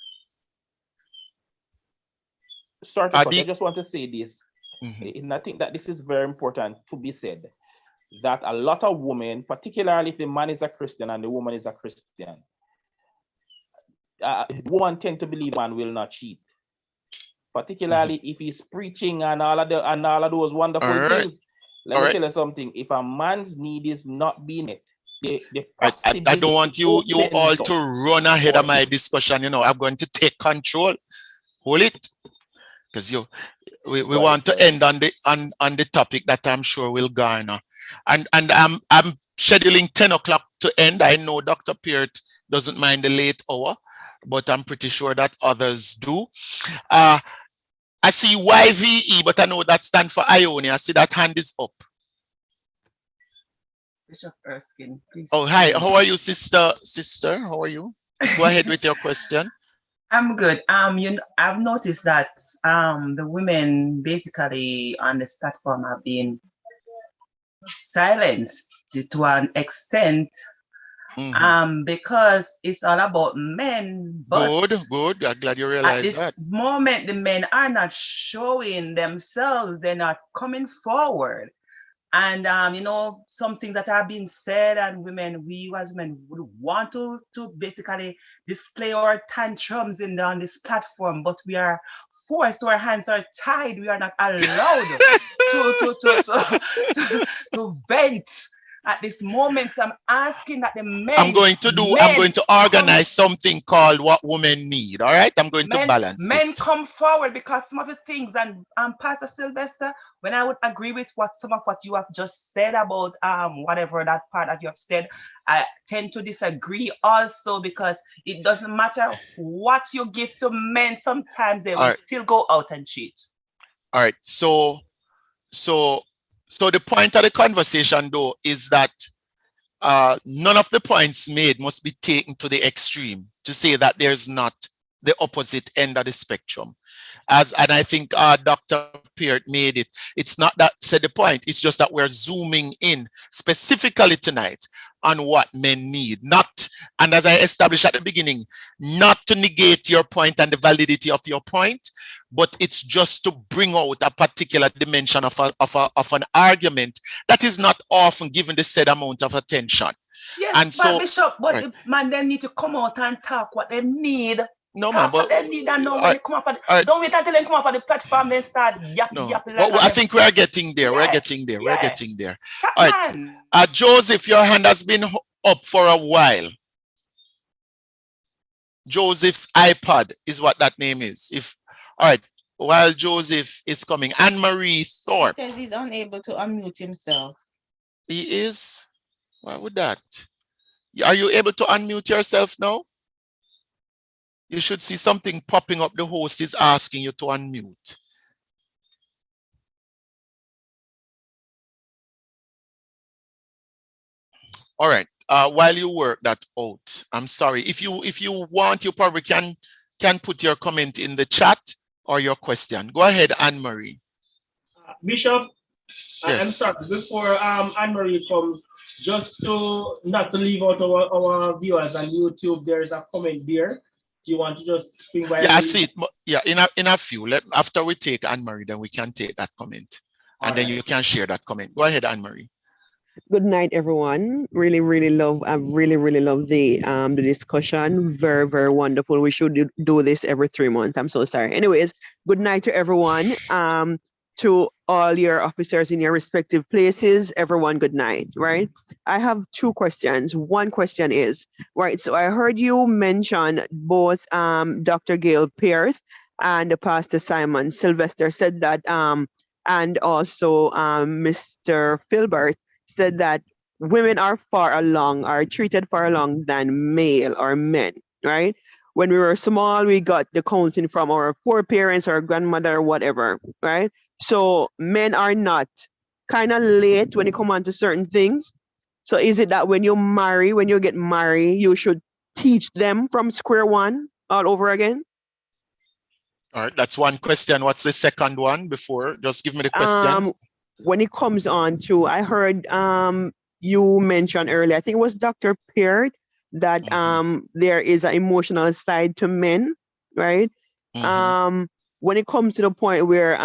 Sorry, I just want to say this. And I think that this is very important to be said, that a lot of women, particularly if the man is a Christian and the woman is a Christian, women tend to believe man will not cheat, particularly if he's preaching and all of those wonderful things. Let me tell you something. If a man's need is not being met, I don't want you all to run ahead of my discussion. You know, I'm going to take control. Hold it, because we want to end on the topic that I'm sure will garner. And I'm scheduling 10 o'clock to end. I know Dr. Peart doesn't mind the late hour, but I'm pretty sure that others do. I see YVE, but I know that stands for Ione. I see that hand is up. Bishop Erskine, please. Oh, hi. How are you, sister? How are you? Go ahead with your question. I'm good. I've noticed that the women basically on this platform have been silenced to an extent, because it's all about men. But good. I'm glad you realize that. At this moment, the men are not showing themselves. They're not coming forward. And some things that are being said, and we as women would want to basically display our tantrums on this platform, but we are forced. Our hands are tied. We are not allowed to vent at this moment. So I'm asking that the men. I'm going to organize something called What Women Need. All right, I'm going to balance men come forward, because some of the things, and Pastor Sylvester, when I would agree with some of what you have just said about whatever that part that you have said, I tend to disagree also, because it doesn't matter what you give to men, sometimes they will still go out and cheat. All right, so the point of the conversation, though, is that none of the points made must be taken to the extreme to say that there's not the opposite end of the spectrum. And I think Dr. Peart made it. It's not that said the point. It's just that we're zooming in specifically tonight on what men need. Not, and as I established at the beginning, not to negate your point and the validity of your point, but it's just to bring out a particular dimension of an argument that is not often given the said amount of attention. Yes, And but so, Bishop, but right. the man they need to come out and talk what they need. No, man, Talk what but they need and know all when right, they come up. all right, Don't wait until they come up on the platform then start no, yapping but like I that. think we are getting there. We're Yeah, getting there. We're yeah. getting there. Chat All right, man. Joseph, your hand has been up for a while. Joseph's iPad is what that name is. If all right, while Joseph is coming, Anne-Marie Thorpe. He says he's unable to unmute himself. He is. Why would that? Are you able to unmute yourself now? You should see something popping up. The host is asking you to unmute. All right. While you work that out, I'm sorry. If you want, you probably can put your comment in the chat or your question. Go ahead, Anne-Marie. Bishop, I'm Yes. sorry, before Anne-Marie comes, just to not to leave out our viewers on YouTube, there's a comment there. Do you want to just swing by? Yeah, I see it. Yeah, in a few. After we take Anne-Marie, then we can take that comment. And then you can share that comment. Go ahead, Anne-Marie. Good night, everyone. I really love the discussion. Very, very wonderful. We should do this every 3 months. I'm so sorry. Anyways, good night to everyone. To all your officers in your respective places, everyone, good night, right? I have 2 questions. One question is, right, so I heard you mention both Dr. Gail Pierce and Pastor Simon Sylvester said that, and also Mr. Filbert said that women are treated far along than male or men, right? When we were small, we got the counseling from our foreparents or grandmother or whatever, right? So men are not kind of late when it comes on to certain things. So is it that when you get married, you should teach them from square one all over again? All right, that's one question. What's the second one before? Just give me the questions. When it comes on to, I heard you mentioned earlier, I think it was Dr. Peart, that there is an emotional side to men, right? When it comes to the point where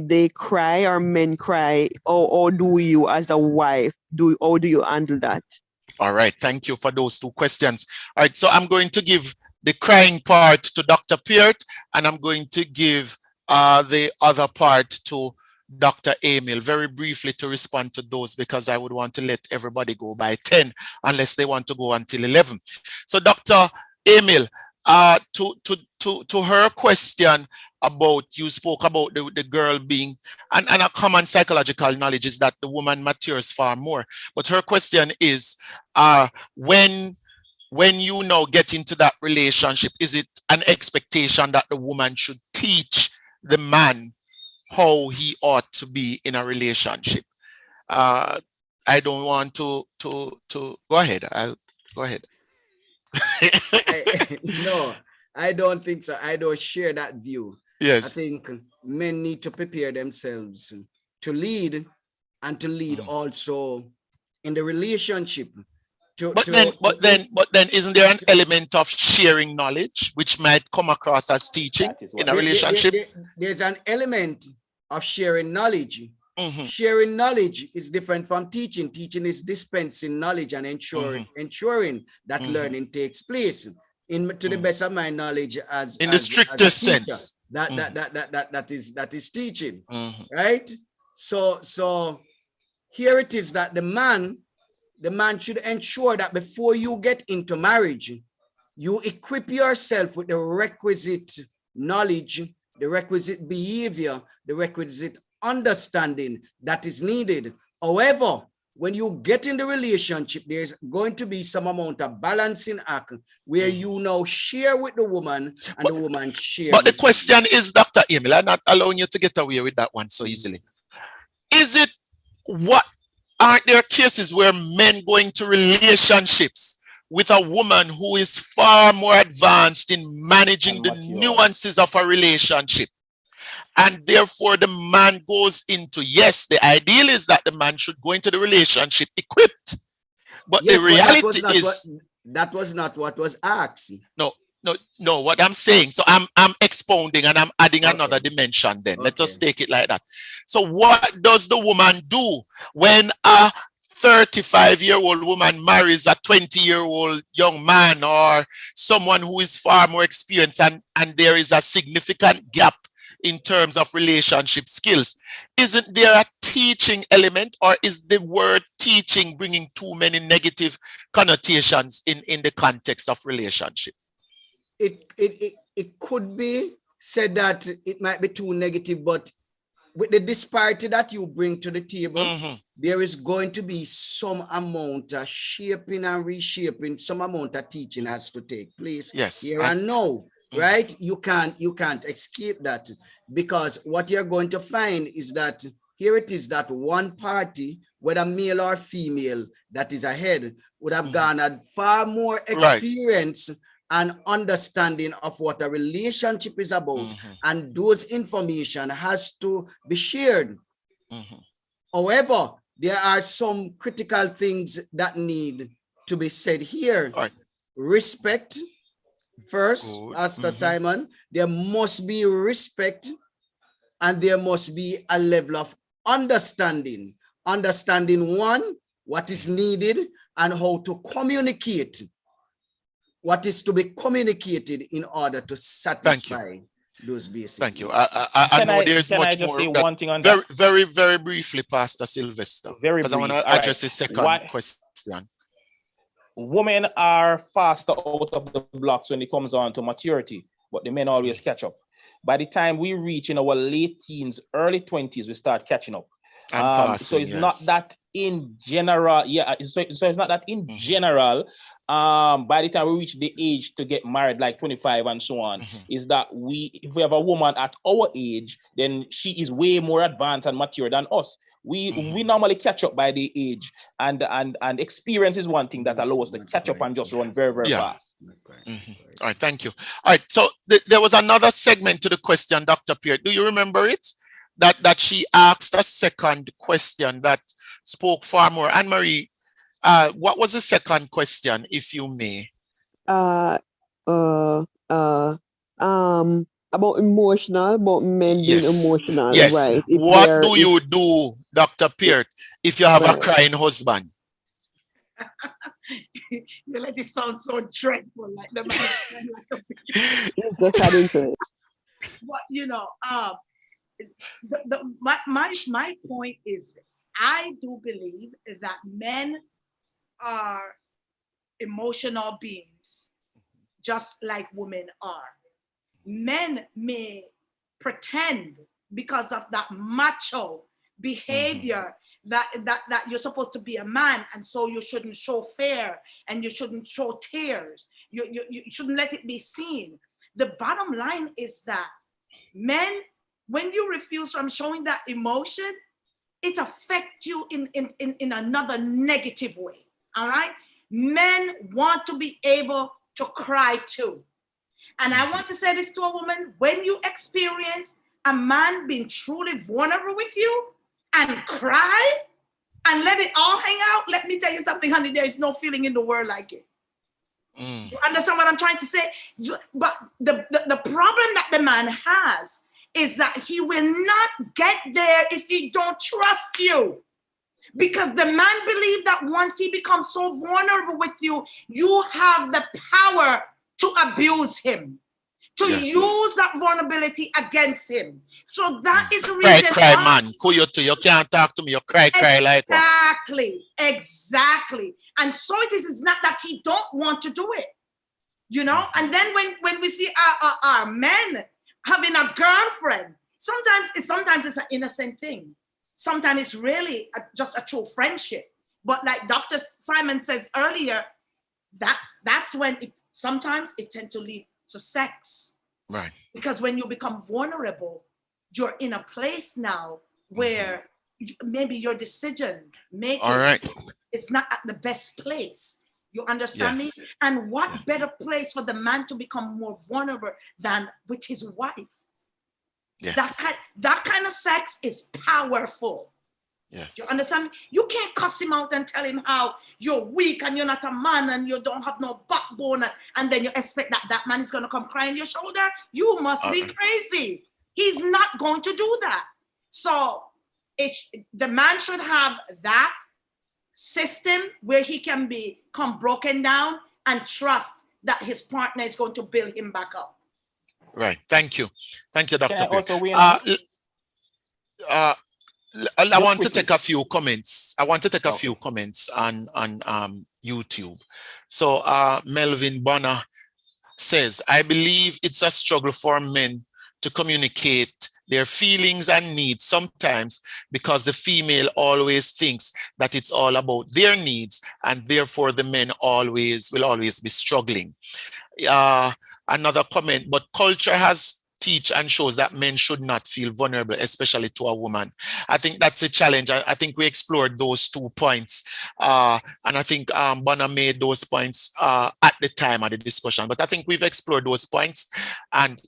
they cry or men cry, or do you as a wife, how do you handle that? All right, thank you for those 2 questions. All right, so I'm going to give the crying part to Dr. Peart, and I'm going to give the other part to Dr. Emil, very briefly to respond to those, because I would want to let everybody go by 10 unless they want to go until 11. So Dr. Emil, to her question about, you spoke about the girl being, and a common psychological knowledge is that the woman matures far more. But her question is, when you now get into that relationship, is it an expectation that the woman should teach the man how he ought to be in a relationship? I don't want to go ahead. I'll go ahead. No, I don't think so. I don't share that view. Yes. I think men need to prepare themselves to lead, and to lead also in the relationship. But then isn't there an element of sharing knowledge which might come across as teaching in a relationship? There's an element of sharing knowledge. Sharing knowledge is different from teaching. Teaching is dispensing knowledge and ensuring that learning takes place. To the best of my knowledge, as in the strictest teacher, sense, that is teaching, right? So here it is that the man should ensure that before you get into marriage, you equip yourself with the requisite knowledge, the requisite behavior, the requisite understanding that is needed. However, when you get in the relationship, there's going to be some amount of balancing act where you now share with the woman and the woman shares. But the question is, Dr. Emil, I'm not allowing you to get away with that one so easily. Is it aren't there cases where men go into relationships with a woman who is far more advanced in managing the nuances of a relationship? And therefore the man goes into, yes, the ideal is that the man should go into the relationship equipped. But yes, the reality is that was not what was asked. No, what I'm saying. So I'm expounding and I'm adding another dimension then. Let us take it like that. So what does the woman do when a 35-year-old woman marries a 20-year-old young man or someone who is far more experienced, and there is a significant gap in terms of relationship skills. Isn't there a teaching element, or is the word teaching bringing too many negative connotations in the context of relationship? It could be said that it might be too negative, but with the disparity that you bring to the table, there is going to be some amount of shaping and reshaping, some amount of teaching has to take place. Yes. Here and now, right? You can't escape that, because what you're going to find is that here it is that one party, whether male or female, that is ahead, would have garnered far more experience and understanding of what a relationship is about, and those information has to be shared. However, there are some critical things that need to be said here. Respect first, Pastor Simon. There must be respect, and there must be a level of understanding. Understanding, one, what is needed and how to communicate what is to be communicated in order to satisfy those basic. Thank you. I know there's much more. Say one thing on very, that? very, very briefly, Pastor Sylvester, because I want to address the second question. Women are faster out of the blocks when it comes on to maturity, but the men always catch up. By the time we reach in our late teens, early 20s, we start catching up. So it's not that in general, so it's not that in general, by the time we reach the age to get married, like 25 and so on, is that if we have a woman at our age, then she is way more advanced and mature than us. We normally catch up by the age, and experience is one thing that allows us to catch up and just run very, very fast. All right, thank you. All right, so there was another segment to the question, Dr. Pierre. Do you remember it? That she asked a second question that spoke far more. Anne-Marie, what was the second question, if you may? About emotional, about men being emotional, yes. right? What do you do, Dr. Peart, if you have a crying husband? You let it sound so dreadful, like the man. But you know, my point is this: I do believe that men are emotional beings, just like women are. Men may pretend because of that macho behavior that you're supposed to be a man, and so you shouldn't show fear and you shouldn't show tears. You shouldn't let it be seen. The bottom line is that men, when you refuse from showing that emotion, it affects you in another negative way. All right? Men want to be able to cry too. And I want to say this to a woman: when you experience a man being truly vulnerable with you and cry and let it all hang out, let me tell you something, honey, there is no feeling in the world like it. You understand what I'm trying to say? But the problem that the man has is that he will not get there if he don't trust you. Because the man believes that once he becomes so vulnerable with you, you have the power to abuse him, to use that vulnerability against him. So that is the reason. Cry, man. You can't talk to me. You cry like that. Exactly. And so it is. It's not that he don't want to do it, you know. And then when we see our men having a girlfriend, sometimes it's an innocent thing. Sometimes it's really just a true friendship. But like Dr. Simon says earlier, that's when sometimes it tends to lead to sex. Right. Because when you become vulnerable, you're in a place now where maybe your decision making is not at the best place. You understand me? And what better place for the man to become more vulnerable than with his wife? Yes. That kind of sex is powerful. Yes. You understand me? You can't cuss him out and tell him how you're weak and you're not a man and you don't have no backbone, and then you expect that man is going to come cry on your shoulder. You must be crazy. He's not going to do that. So the man should have that system where he can become broken down and trust that his partner is going to build him back up. Right. Thank you. Thank you, Dr. Can I Pierce. also weigh in? I want to quickly. take a few comments. I want to take a few comments on YouTube. So Melvin Bonner says, I believe it's a struggle for men to communicate their feelings and needs sometimes because the female always thinks that it's all about their needs, and therefore the men will always be struggling. Another comment, but culture has teach and shows that men should not feel vulnerable, especially to a woman. I think that's a challenge. I think we explored those 2 points. And I think Bonner made those points at the time of the discussion, but I think we've explored those points. And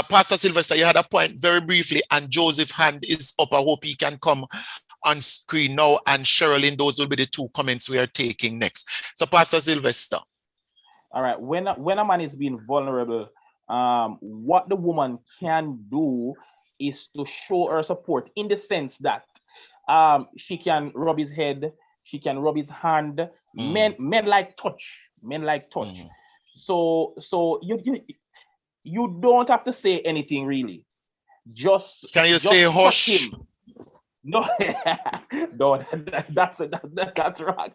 Pastor Sylvester, you had a point very briefly, and Joseph hand is up. I hope he can come on screen now, and Sherilyn, those will be the 2 comments we are taking next. So Pastor Sylvester. All right, when a man is being vulnerable, what the woman can do is to show her support in the sense that she can rub his head, she can rub his hand. Men like touch. Men like touch. So you don't have to say anything really. Just can you say hush? Him. No, no, that's wrong.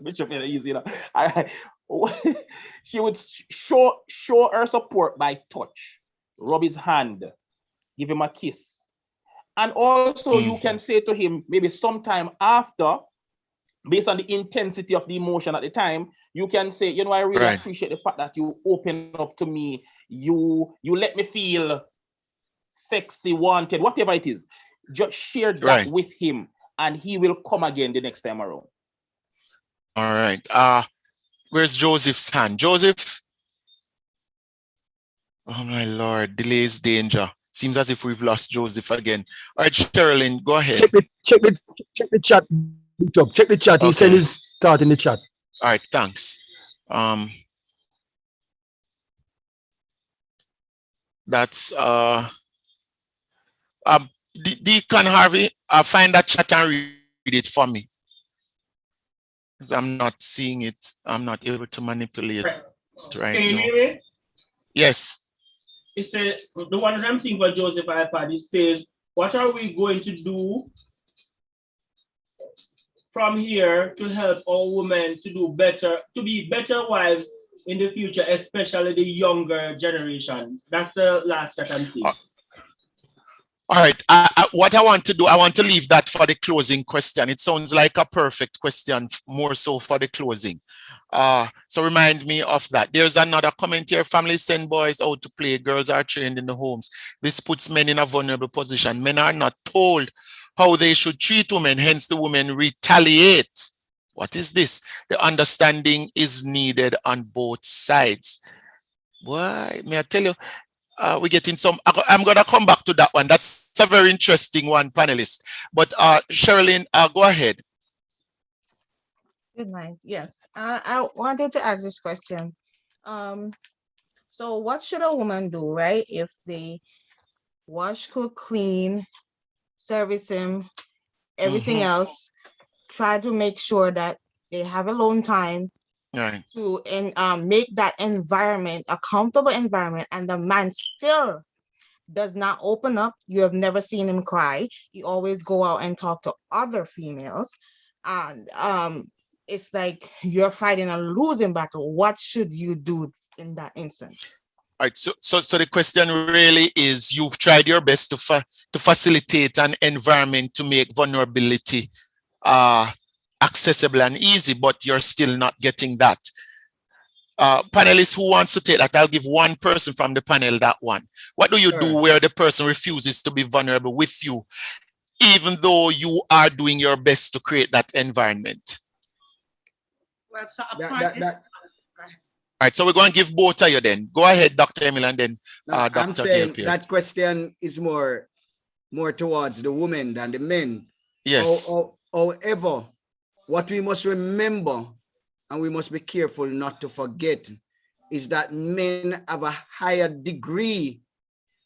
Bishop, easy, you know. She would show her support by touch, rub his hand, give him a kiss, and also you can say to him maybe sometime after, based on the intensity of the emotion at the time, you can say, you know, I really appreciate the fact that you open up to me, you let me feel sexy, wanted, whatever it is. Just share that with him, and he will come again the next time around. All right. Where's Joseph's hand? Joseph? Oh my Lord, delay is danger. Seems as if we've lost Joseph again. All right, Sherilyn, go ahead. Check the chat. Check the chat. He said his thought in the chat. All right, thanks. That's Deacon Harvey, find that chat and read it for me, because I'm not seeing it. I'm not able to manipulate it right Can you now. hear me? Yes. It says, the one that I'm seeing for Joseph iPad, it says, what are we going to do from here to help our women to do better, to be better wives in the future, especially the younger generation? That's the last that I'm seeing. All right. What I want to do, I want to leave that for the closing question. It sounds like a perfect question, more so for the closing. So remind me of that. There's another comment here. Families send boys out to play. Girls are trained in the homes. This puts men in a vulnerable position. Men are not told how they should treat women. Hence, the women retaliate. What is this? The understanding is needed on both sides. Why? May I tell you? We're getting some. I'm going to come back to that one. That's a very interesting one, panelist. But Sherilyn, go ahead. Good night. Yes, I wanted to ask this question. So what should a woman do, right? If they wash, cook, clean, service him, everything else, try to make sure that they have alone time to make that environment a comfortable environment, and the man still does not open up. You have never seen him cry. He always go out and talk to other females, and it's like you're fighting a losing battle. What should you do in that instance? All right, so the question really is, you've tried your best to facilitate an environment to make vulnerability accessible and easy, but you're still not getting that. Panelists, who wants to take that? I'll give one person from the panel that one. What do you do where the person refuses to be vulnerable with you, even though you are doing your best to create that environment? Well, so all right, so we're going to give both of you then. Go ahead, Dr. Emil, and then Dr. I'm saying Pierre. that question is more towards the women than the men. Yes. However, what we must remember, and we must be careful not to forget, is that men have a higher degree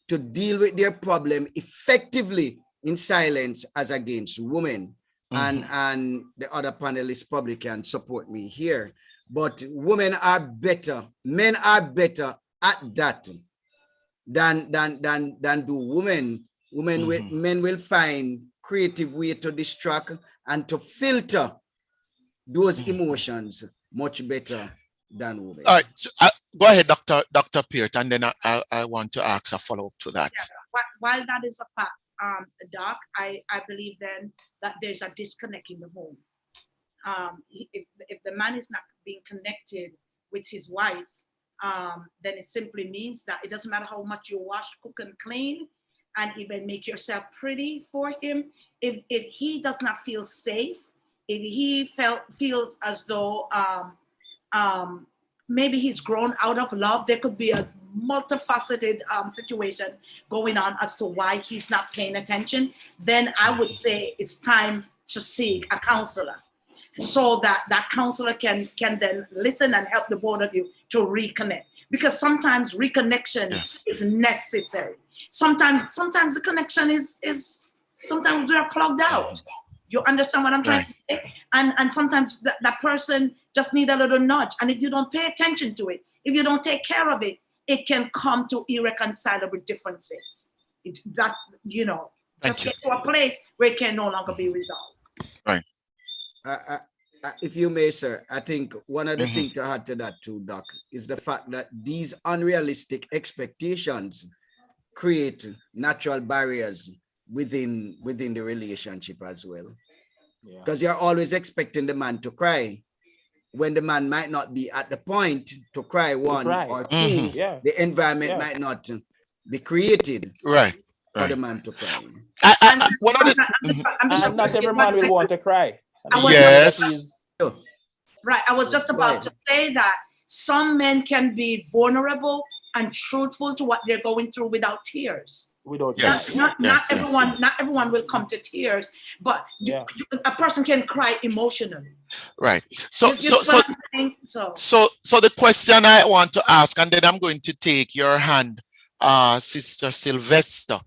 to deal with their problem effectively in silence as against women. and the other panelists probably can support me here. But women are better, men are better at that than do women. Men will find creative way to distract and to filter those emotions much better than women. All right, so, go ahead, Dr. Peart, and then I want to ask a follow-up to that. Yeah, while that is a fact, Doc, I believe then that there's a disconnect in the home. If the man is not being connected with his wife, then it simply means that it doesn't matter how much you wash, cook, and clean, and even make yourself pretty for him. If he does not feel safe, if he feels as though maybe he's grown out of love, there could be a multifaceted situation going on as to why he's not paying attention, then I would say it's time to seek a counselor, so that that counselor can then listen and help the both of you to reconnect. Because sometimes reconnection is necessary. Sometimes the connection is sometimes they're plugged out. You understand what I'm trying to say? And sometimes that person just need a little nudge. And if you don't pay attention to it, if you don't take care of it, it can come to irreconcilable differences. That's, just get to a place where it can no longer be resolved. Right. If you may, sir, I think one of the things to add to that too, Doc, is the fact that these unrealistic expectations create natural barriers within the relationship as well. Because you're always expecting the man to cry when the man might not be at the point to cry, one, or two, the environment might not be created for the man to cry. And not every man will want to cry. Yes. Right. I was just about to say that some men can be vulnerable and truthful to what they're going through without tears. Not everyone will come to tears, but a person can cry emotionally. Right. So the question I want to ask, and then I'm going to take your hand, Sister Sylvester.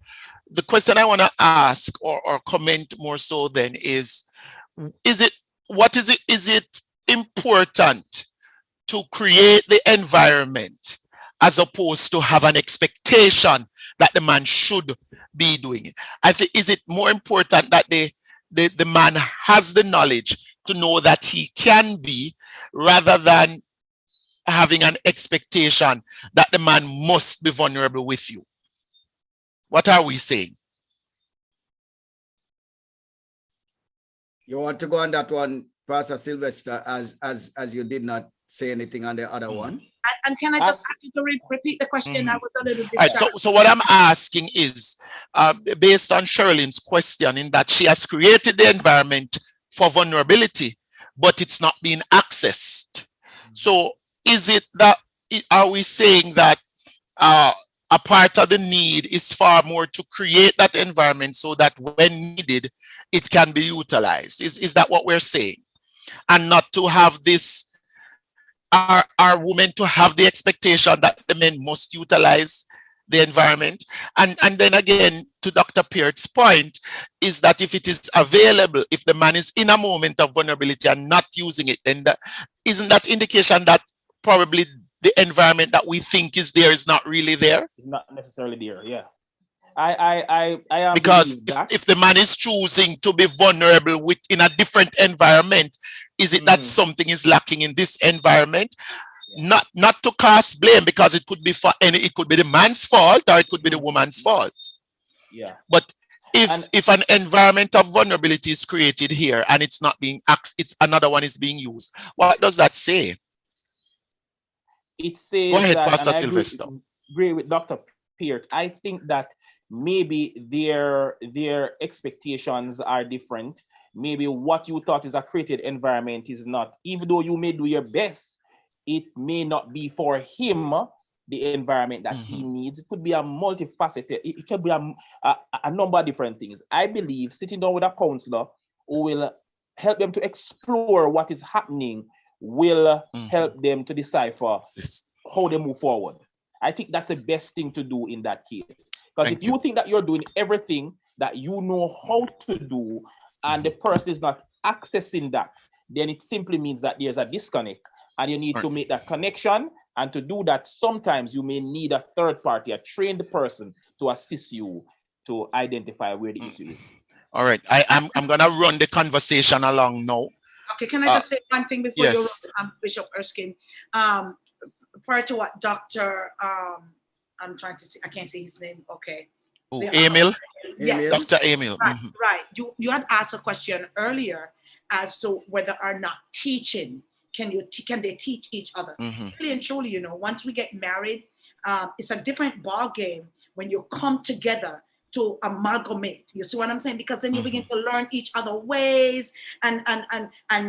The question I want to ask or comment more so then is it important to create the environment as opposed to have an expectation that the man should be doing it? I think, is it more important that the man has the knowledge to know that he can be, rather than having an expectation that the man must be vulnerable with you? What are we saying? You want to go on that one, Pastor Sylvester, as you did not say anything on the other one? And can I just ask you to repeat the question? I was a little distracted. Right, so what I'm asking is, based on Sherilyn's question, in that she has created the environment for vulnerability, but it's not being accessed. So is it that, are we saying that a part of the need is far more to create that environment so that when needed, it can be utilized? Is that what we're saying? And not to have this, are women to have the expectation that the men must utilize the environment? And then again, to Dr. Peart's point, is that if it is available, if the man is in a moment of vulnerability and not using it, then isn't that indication that probably the environment that we think is there is not really there? It's not necessarily there, yeah. I am, because if the man is choosing to be vulnerable in a different environment, is it that something is lacking in this environment? Not to cast blame, because it could be it could be the man's fault or it could be the woman's fault. Yeah. But if an environment of vulnerability is created here and it's not being it's another one is being used, what does that say? It says, go ahead, that, Pastor Sylvester. Agree with Dr. Peart. I think that maybe their expectations are different. Maybe what you thought is a created environment is not. Even though you may do your best, it may not be for him the environment that he needs. It could be a multifaceted, it could be a number of different things. I believe sitting down with a counselor who will help them to explore what is happening will help them to decipher how they move forward. I think that's the best thing to do in that case. Because if you think that you're doing everything that you know how to do and the person is not accessing that, then it simply means that there's a disconnect, and you need to make that connection. And to do that, sometimes you may need a third party, a trained person, to assist you to identify where the issue is. All right, I'm gonna run the conversation along now. Okay, can I just say one thing before you Yes. run, Bishop Erskine? Prior to what Dr. I'm trying to see, I can't see his name. Okay. Oh, The- Emil? Yes. Dr. Emil. Right, Mhm. right. You had asked a question earlier as to whether or not teaching, can they teach each other? Mhm. Really and truly, you know, once we get married, it's a different ball game when you come together to amalgamate. You see what I'm saying? Because then you begin to learn each other ways, and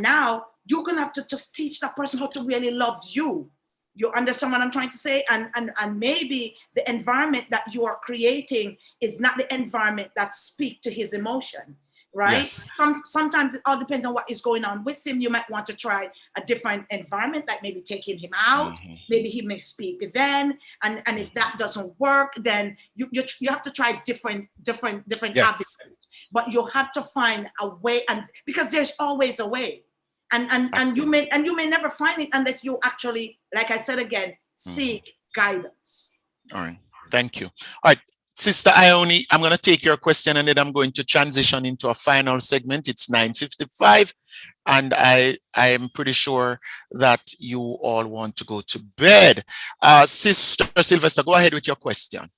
now you're gonna have to just teach that person how to really love you. You understand what I'm trying to say? And maybe the environment that you are creating is not the environment that speaks to his emotion, right? Yes. Sometimes it all depends on what is going on with him. You might want to try a different environment, like maybe taking him out. Maybe he may speak then, and if that doesn't work, then you have to try different Yes. habits. But you have to find a way, and because there's always a way. And you may never find it unless you actually, like I said again, seek guidance. All right, thank you. All right, Sister Ione, I'm going to take your question and then I'm going to transition into a final segment. It's 9:55, and I am pretty sure that you all want to go to bed. Sister Sylvester, go ahead with your question.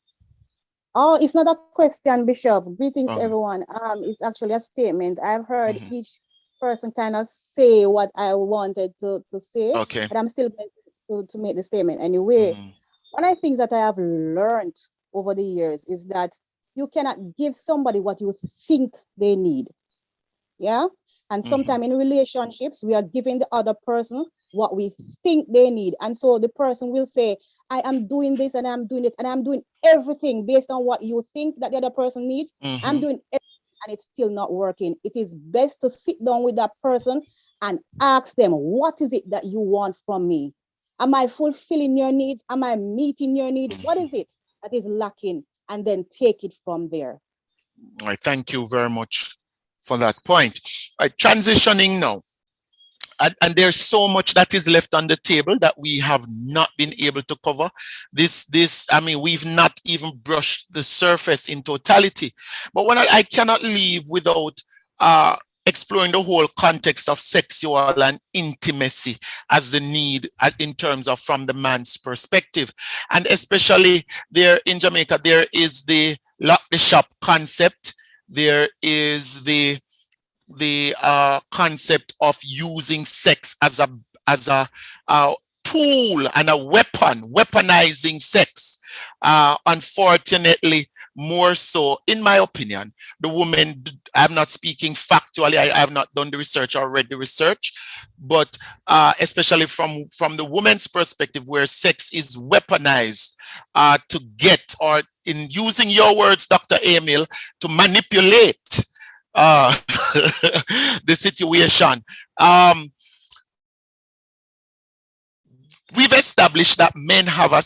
Oh, it's not a question, Bishop. Greetings, Okay. everyone. It's actually a statement. I've heard each person kind of say what I wanted to say, Okay. but I'm still going to make the statement anyway. One of the things that I have learned over the years is that you cannot give somebody what you think they need. Yeah. And sometimes in relationships, we are giving the other person what we think they need. And so the person will say, I am doing this and I'm doing it, and I'm doing everything based on what you think that the other person needs. I'm doing everything, and it's still not working. It is best to sit down with that person and ask them, what is it that you want from me? Am I fulfilling your needs? Am I meeting your need? What is it that is lacking? And then take it from there. All right, thank you very much for that point. All right, transitioning now. And there's so much that is left on the table that we have not been able to cover. I mean, we've not even brushed the surface in totality. But when I cannot leave without exploring the whole context of sexual and intimacy as the need in terms of from the man's perspective. And especially there in Jamaica, there is the lock the shop concept. There is the concept of using sex as a tool and a weapon, weaponizing sex. Unfortunately, more so, in my opinion, the women, I'm not speaking factually, I have not done the research or read the research, but especially from the woman's perspective, where sex is weaponized to get, or in using your words, Dr. Emil, to manipulate the situation. We've established that men have a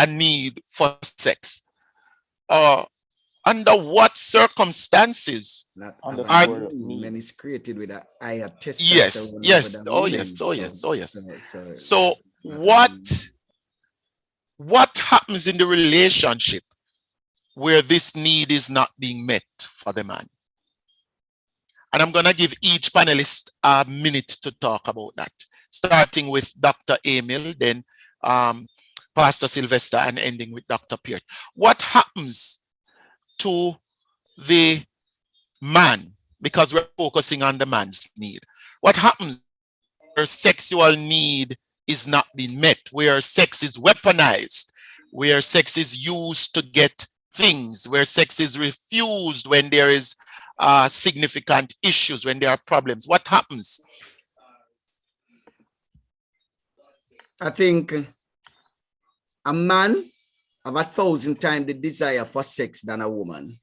need for sex. Under what circumstances men is created with a higher testosterone? Yes. Oh yes. So what happens in the relationship where this need is not being met for the man? And I'm going to give each panelist a minute to talk about that, starting with Dr. Emil, then Pastor Sylvester, and ending with Dr. Peart. What happens to the man, because we're focusing on the man's need? What happens where sexual need is not being met, where sex is weaponized, where sex is used to get things, where sex is refused when there is significant issues, when there are problems? What happens? I think a man have 1,000 times the desire for sex than a woman.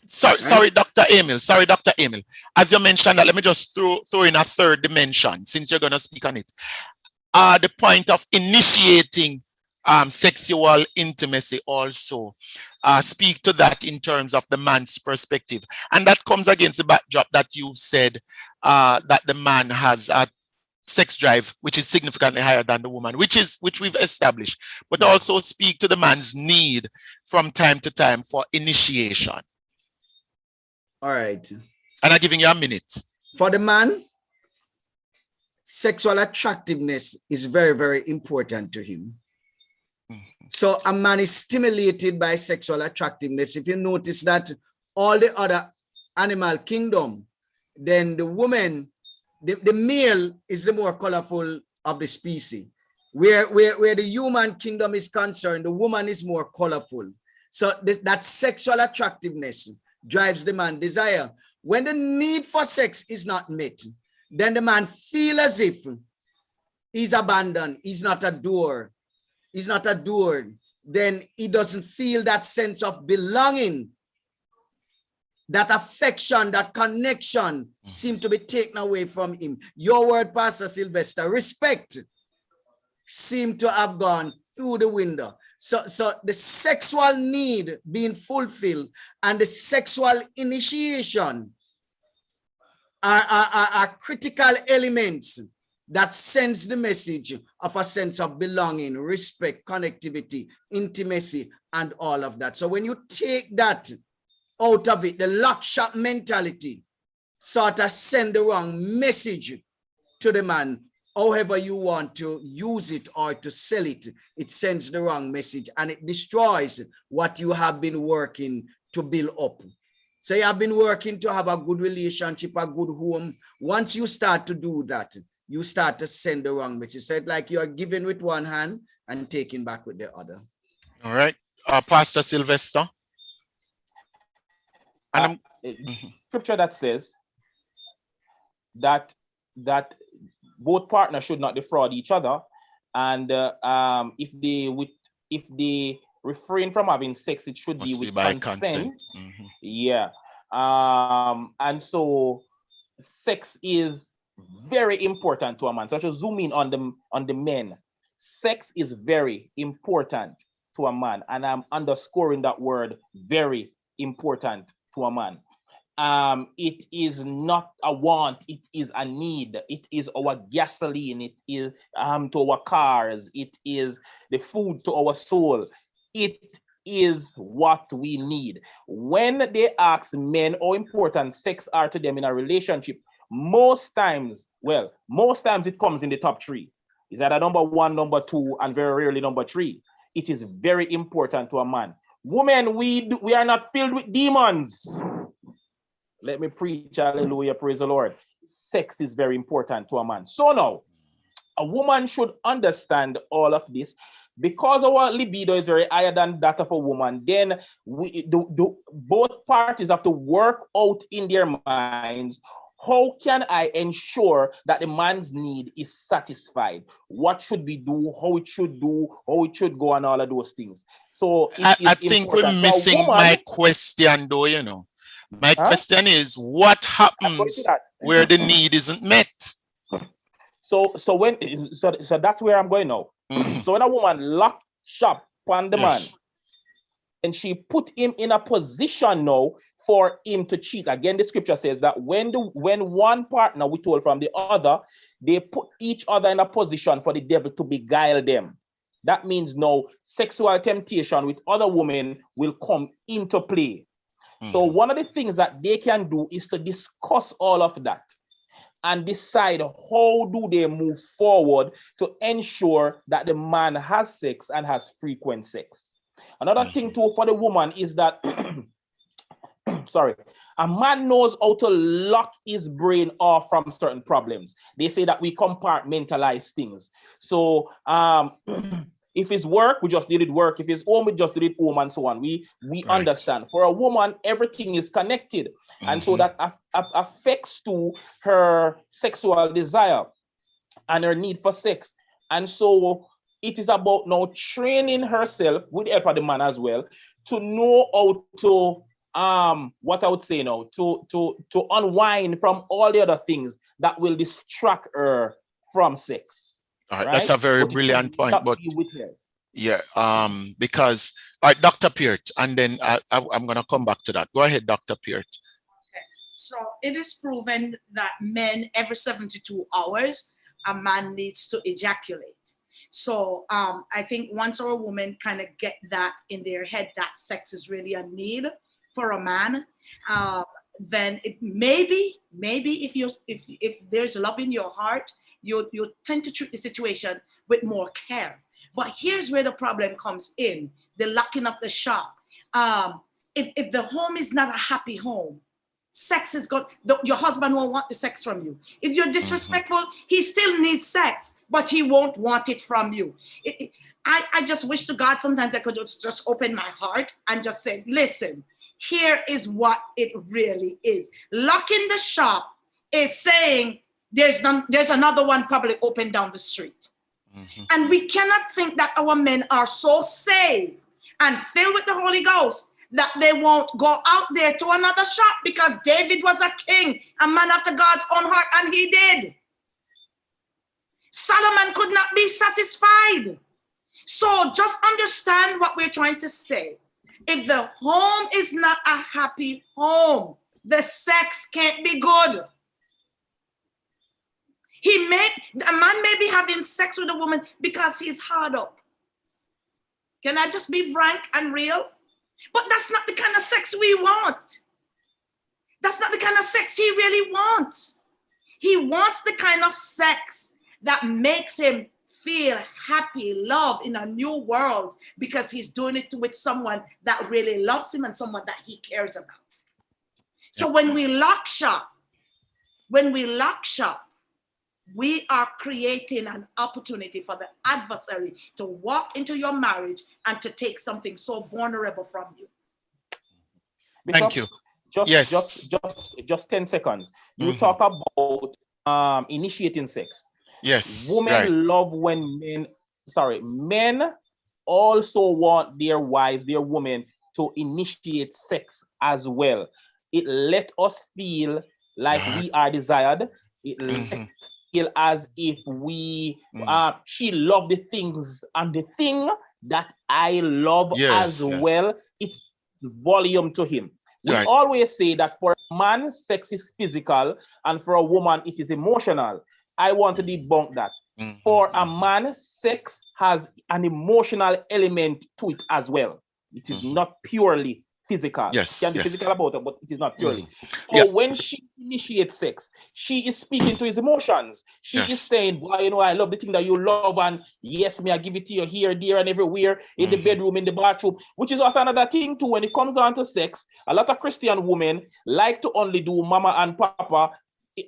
Sorry, Dr. Emil. As you mentioned that, let me just throw in a third dimension, since you're going to speak on it. The point of initiating sexual intimacy also. Speak to that in terms of the man's perspective. And that comes against the backdrop that you said that the man has a sex drive, which is significantly higher than the woman, which we've established, but also speak to the man's need from time to time for initiation. All right. And I'm giving you a minute. For the man, sexual attractiveness is very, very important to him. So a man is stimulated by sexual attractiveness. If you notice that all the other animal kingdom, then the woman, the male is the more colorful of the species. Where the human kingdom is concerned, the woman is more colorful. So that sexual attractiveness drives the man desire. When the need for sex is not met, then the man feels as if he's abandoned, he's not adored, then he doesn't feel that sense of belonging. That affection, that connection seem to be taken away from him. Your word, Pastor Sylvester, respect seem to have gone through the window. So the sexual need being fulfilled and the sexual initiation are critical elements that sends the message of a sense of belonging, respect, connectivity, intimacy, and all of that. So when you take that out of it, the lock shop mentality sort of send the wrong message to the man. However you want to use it or to sell it, it sends the wrong message and it destroys what you have been working to build up. So you have been working to have a good relationship, a good home. Once you start to do that, you start to send the wrong message. So it's like you are giving with one hand and taking back with the other. All right. Pastor Sylvester. Scripture that says that both partners should not defraud each other, and if they refrain from having sex, it should be with consent. Yeah, and so sex is very important to a man. So to zoom in on the men, sex is very important to a man, and I'm underscoring that word, very important to a man. It is not a want, it is a need. It is our gasoline, it is to our cars, it is the food to our soul. It is what we need. When they ask men how important sex are to them in a relationship, most times it comes in the top three. Is either number one, number two, and very rarely number three. It is very important to a man. Women, we are not filled with demons. Let me preach, hallelujah, praise the Lord. Sex is very important to a man. So now, a woman should understand all of this. Because our libido is very higher than that of a woman, then both parties have to work out in their minds, how can I ensure that the man's need is satisfied? What should we do, how it should go, and all of those things. So I think we're missing my question though, you know. My question is, what happens where the need isn't met? So that's where I'm going now. So when a woman locked shop on the man, and she put him in a position now for him to cheat. Again, the scripture says that when one partner withhold from the other, they put each other in a position for the devil to beguile them. That means now sexual temptation with other women will come into play. So one of the things that they can do is to discuss all of that and decide how do they move forward to ensure that the man has sex and has frequent sex. Another thing too for the woman is that, a man knows how to lock his brain off from certain problems. They say that we compartmentalize things. So if it's work, we just did it work. If it's home, we just did it home, and so on. We understand. For a woman, everything is connected. And so that affects to her sexual desire and her need for sex. And so it is about now training herself, with the help of the man as well, to know how to what I would say now, to unwind from all the other things that will distract her from sex. All right, that's a very brilliant point, but Yeah, because, all right, Dr. Peart, and then I'm going to come back to that. Go ahead, Dr. Peart. So it is proven that men, every 72 hours, a man needs to ejaculate. So I think once a woman kind of get that in their head, that sex is really a need for a man, then it maybe if there's love in your heart, you tend to treat the situation with more care. But here's where the problem comes in: the locking of the shop. If the home is not a happy home, sex is good. Your husband won't want the sex from you. If you're disrespectful, he still needs sex, but he won't want it from you. I just wish to God sometimes I could just open my heart and just say, listen, here is what it really is. Locking the shop is saying there's another one probably open down the street. And we cannot think that our men are so saved and filled with the Holy Ghost that they won't go out there to another shop, because David was a king, a man after God's own heart, and he did. Solomon could not be satisfied. So just understand what we're trying to say. If the home is not a happy home, the sex can't be good. A man may be having sex with a woman because he's hard up. Can I just be frank and real? But that's not the kind of sex we want. That's not the kind of sex he really wants. He wants the kind of sex that makes him feel happy, love in a new world, because he's doing it with someone that really loves him and someone that he cares about. So when we lock shop, we are creating an opportunity for the adversary to walk into your marriage and to take something so vulnerable from you. Thank you. Just 10 seconds. You talk about initiating sex. Yes. Women love when men also want their wives, their women, to initiate sex as well. It let us feel like we are desired. It let feel as if she loved the things, and the thing that I love well, it's volume to him. We always say that for a man, sex is physical, and for a woman, it is emotional. I want to debunk that. For a man, sex has an emotional element to it as well. It is not purely physical. It can be physical about it, but it is not purely. So when she initiates sex, she is speaking to his emotions. She is saying, boy, you know, I love the thing that you love, and yes, me, I give it to you here, there, and everywhere, in the bedroom, in the bathroom, which is also another thing too. When it comes on to sex, a lot of Christian women like to only do mama and papa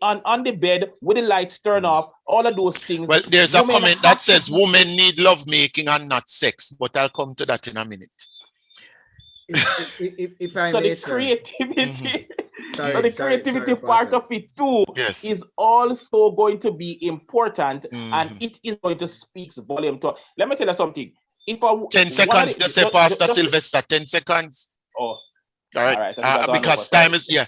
on the bed with the lights turned off, all of those things. Well, there's a comment that says women need love making and not sex, but I'll come to that in a minute. If I so may, the sir. creativity, Sorry, creativity part of it too is also going to be important, and it is going to speak volume to. Let me tell you something. If 10 seconds, just say, Pastor Sylvester, 10 seconds. Oh. All right, because time is the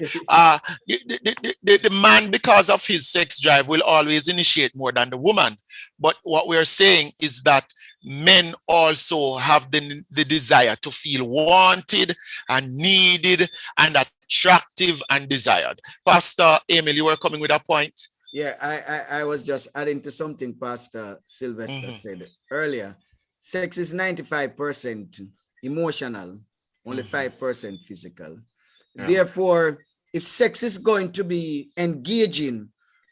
man, because of his sex drive, will always initiate more than the woman. But what we're saying is that men also have the desire to feel wanted and needed and attractive and desired. Pastor Emil, you were coming with a point? Yeah, I was just adding to something Pastor Sylvester said earlier. Sex is 95% emotional, only 5% physical. Therefore, if sex is going to be engaging,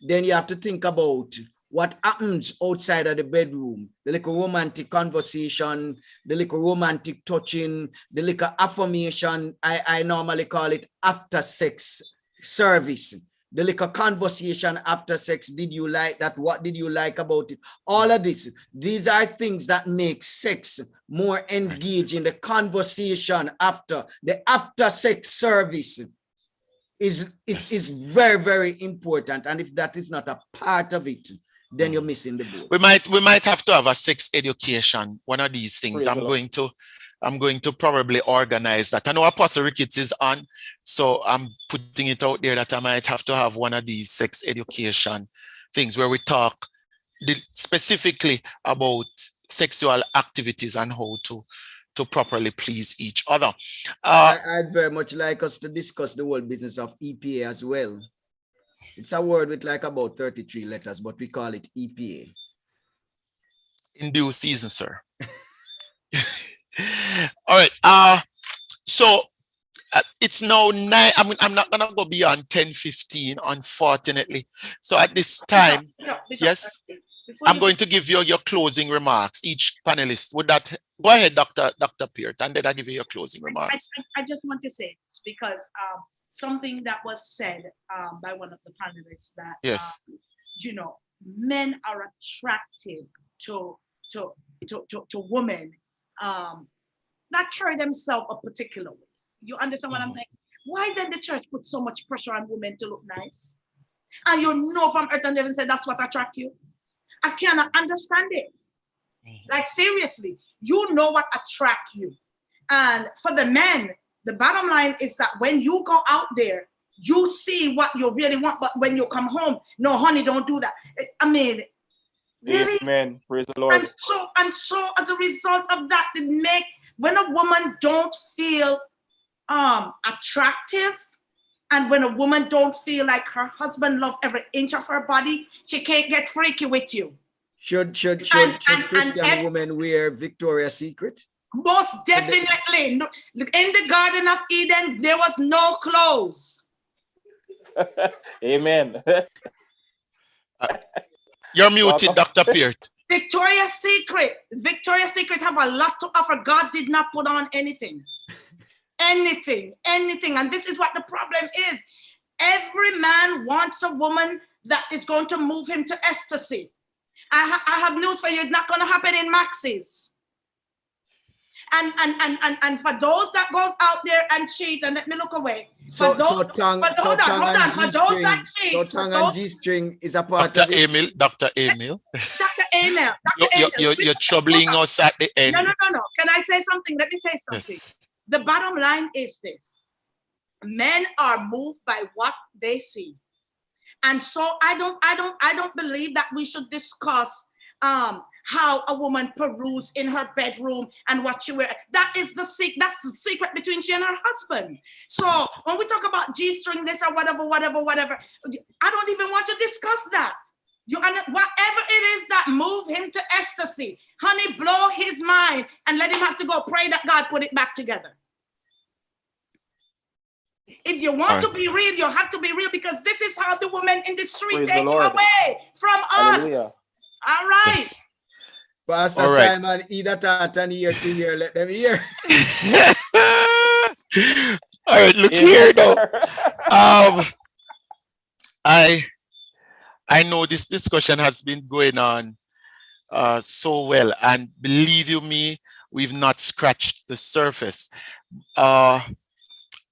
then you have to think about what happens outside of the bedroom, the little romantic conversation, the little romantic touching, the little affirmation. I normally call it after sex service. The little conversation after sex. Did you like that? What did you like about it? All of this. These are things that make sex more engaging. The conversation after, the after sex service is very, very important. And if that is not a part of it, then you're missing the boat. We might have to have a sex education, one of these things. I'm going to probably organize that. I know Apostle Ricketts is on, so I'm putting it out there that I might have to have one of these sex education things where we talk specifically about sexual activities and how to properly please each other. I'd very much like us to discuss the whole business of EPA as well. It's a word with like about 33 letters, but we call it EPA. In due season, sir. All right. So it's now 9. I'm not gonna go beyond 10:15, unfortunately. So at this time, yes, I'm going to give you your closing remarks. Each panelist. Would that go ahead, Dr. Peart, and then I give you your closing remarks. I just want to say this because something that was said by one of the panelists that yes, men are attracted to women that carry themselves a particular way. You understand what I'm saying? Why then the church put so much pressure on women to look nice? And from earth and heaven said that's what attracts you. I cannot understand it. Like seriously, what attracts you. And for the men, the bottom line is that when you go out there, you see what you really want, but when you come home, no, honey, don't do that. I mean, really? Amen. Praise the Lord. And so as a result of that, when a woman don't feel attractive, and when a woman don't feel like her husband love every inch of her body, she can't get freaky with you. Should Christian women wear Victoria's Secret? Most definitely. In the Garden of Eden, there was no clothes. Amen. You're muted, Dr. Peart. Victoria's Secret have a lot to offer. God did not put on anything. Anything. And this is what the problem is. Every man wants a woman that is going to move him to ecstasy. I have news for you. It's not going to happen in Maxis. And for those that goes out there and cheat, and let me look away. So tongue and G-string is a part of it. Dr. Emil. You're troubling us at the end. No. Can I say something? Let me say something. Yes. The bottom line is this. Men are moved by what they see. And so I don't believe that we should discuss how a woman peruse in her bedroom and what she wears. That's the secret between she and her husband. So when we talk about G-string this or whatever, I don't even want to discuss that. Whatever it is that move him to ecstasy, honey, blow his mind and let him have to go pray that God put it back together. If you want to be real, you have to be real, because this is how the women in the street take away from us. All right. Yes. Pastor Simon, either that and ear to ear, let them hear. All right, look here though. I know this discussion has been going on so well, and believe you me, we've not scratched the surface.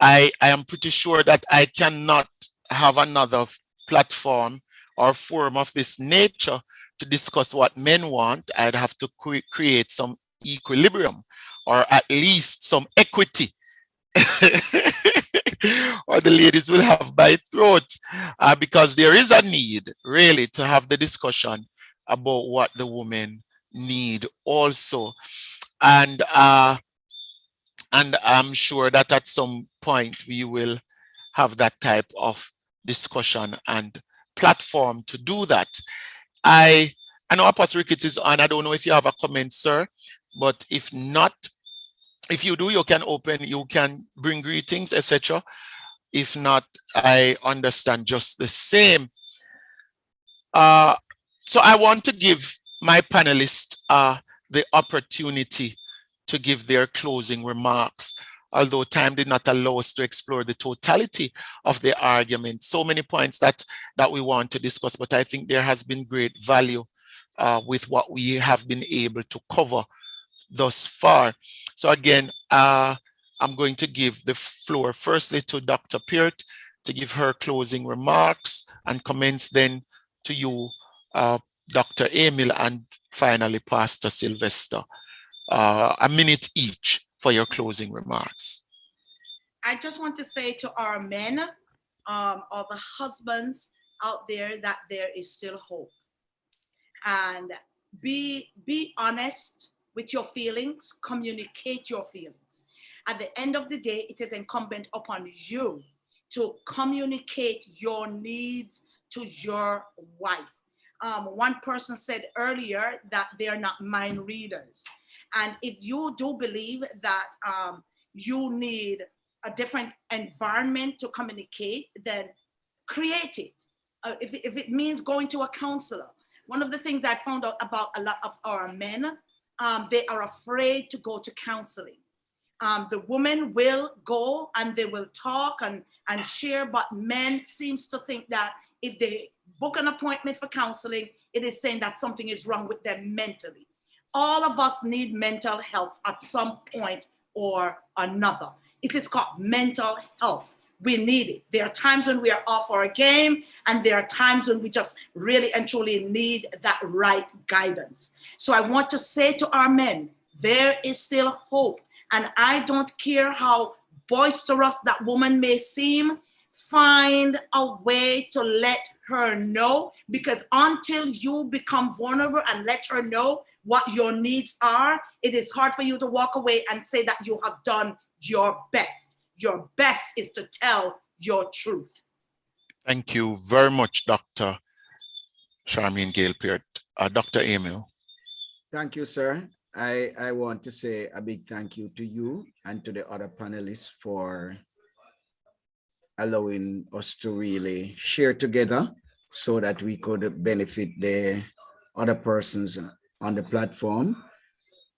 I am pretty sure that I cannot have another platform or forum of this nature to discuss what men want. I'd have to create some equilibrium, or at least some equity, or the ladies will have by throat, because there is a need really to have the discussion about what the women need also. And I'm sure that at some point we will have that type of discussion and platform to do that. I know Apostle Ricketts is on. I don't know if you have a comment, sir, but if not, if you do, you can bring greetings, etc. If not, I understand just the same. So I want to give my panelists the opportunity to give their closing remarks, although time did not allow us to explore the totality of the argument. So many points that we want to discuss, but I think there has been great value with what we have been able to cover thus far. So again, I'm going to give the floor firstly to Dr. Peart to give her closing remarks and comments, then to you, Dr. Emil, and finally Pastor Sylvester. A minute each for your closing remarks. I just want to say to our men, or the husbands out there, that there is still hope. And be honest with your feelings, communicate your feelings. At the end of the day, it is incumbent upon you to communicate your needs to your wife. One person said earlier that they're not mind readers. And if you do believe that you need a different environment to communicate, then create it. If it means going to a counselor. One of the things I found out about a lot of our men, they are afraid to go to counseling. The women will go and they will talk and share, but men seems to think that if they book an appointment for counseling, it is saying that something is wrong with them mentally. All of us need mental health at some point or another. It is called mental health. We need it. There are times when we are off our game, and there are times when we just really and truly need that right guidance. So I want to say to our men, there is still hope. And I don't care how boisterous that woman may seem, find a way to let her know, because until you become vulnerable and let her know what your needs are, it is hard for you to walk away and say that you have done your best. Your best is to tell your truth. Thank you very much, Dr. Charmaine Gale-Peart. Dr. Emil. Thank you, sir. I want to say a big thank you to you and to the other panelists for allowing us to really share together so that we could benefit the other persons on the platform.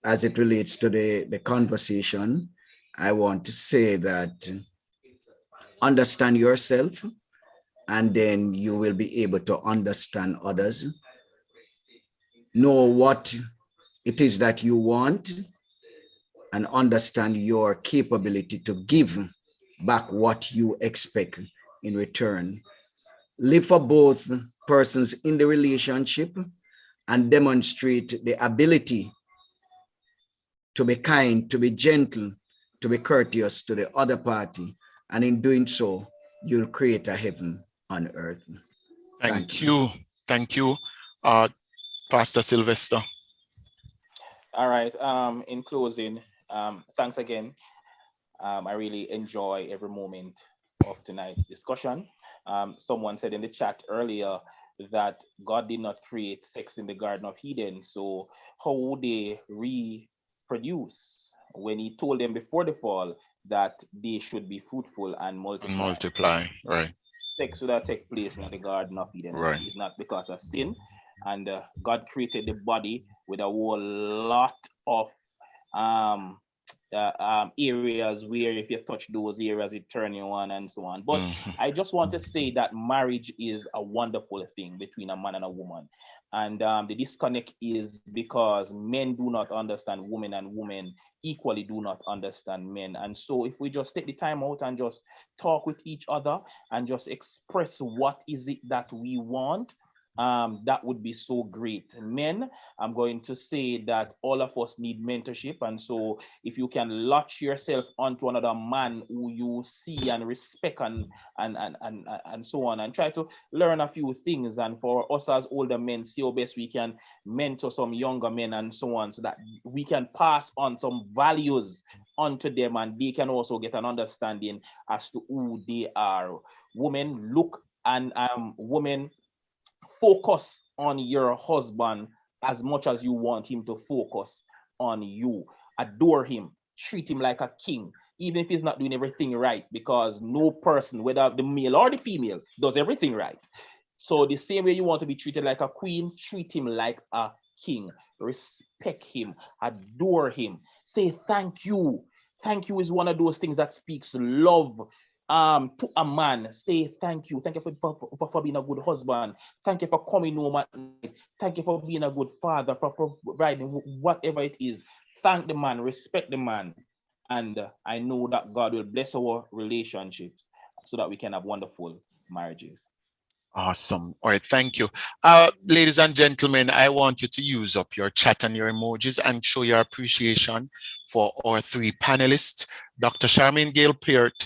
As it relates to the conversation, I want to say that understand yourself, and then you will be able to understand others. Know what it is that you want and understand your capability to give back what you expect in return. Live for both persons in the relationship and demonstrate the ability to be kind, to be gentle, to be courteous to the other party. And in doing so, you'll create a heaven on earth. Thank you. Thank you. Pastor Sylvester. All right. In closing, thanks again. I really enjoy every moment of tonight's discussion. Someone said in the chat earlier that God did not create sex in the Garden of Eden. So how would they reproduce when he told them before the fall that they should be fruitful and multiply? Right. Sex would have taken place in the Garden of Eden. Right. It's not because of sin. And God created the body with a whole lot of areas where if you touch those areas, it turn you on and so on. But I just want to say that marriage is a wonderful thing between a man and a woman. And the disconnect is because men do not understand women and women equally do not understand men. And so if we just take the time out and just talk with each other and just express what is it that we want, that would be so great. Men, I'm going to say that all of us need mentorship. And so if you can latch yourself onto another man who you see and respect and so on, and try to learn a few things. And for us as older men, see how best we can mentor some younger men and so on, so that we can pass on some values onto them and they can also get an understanding as to who they are. Women, look, and women, focus on your husband as much as you want him to focus on you. Adore him, treat him like a king, even if he's not doing everything right, because no person, whether the male or the female, does everything right. So the same way you want to be treated like a queen, treat him like a king. Respect him, adore him, say thank you. Thank you is one of those things that speaks love to a man. Say thank you for being a good husband. Thank you for coming home at night. Thank you for being a good father, for providing whatever it is. Thank the man, respect the man, and I know that God will bless our relationships so that we can have wonderful marriages. Awesome. All right, thank you. Ladies and gentlemen, I want you to use up your chat and your emojis and show your appreciation for our three panelists, Dr. Charmaine Gale-Peart,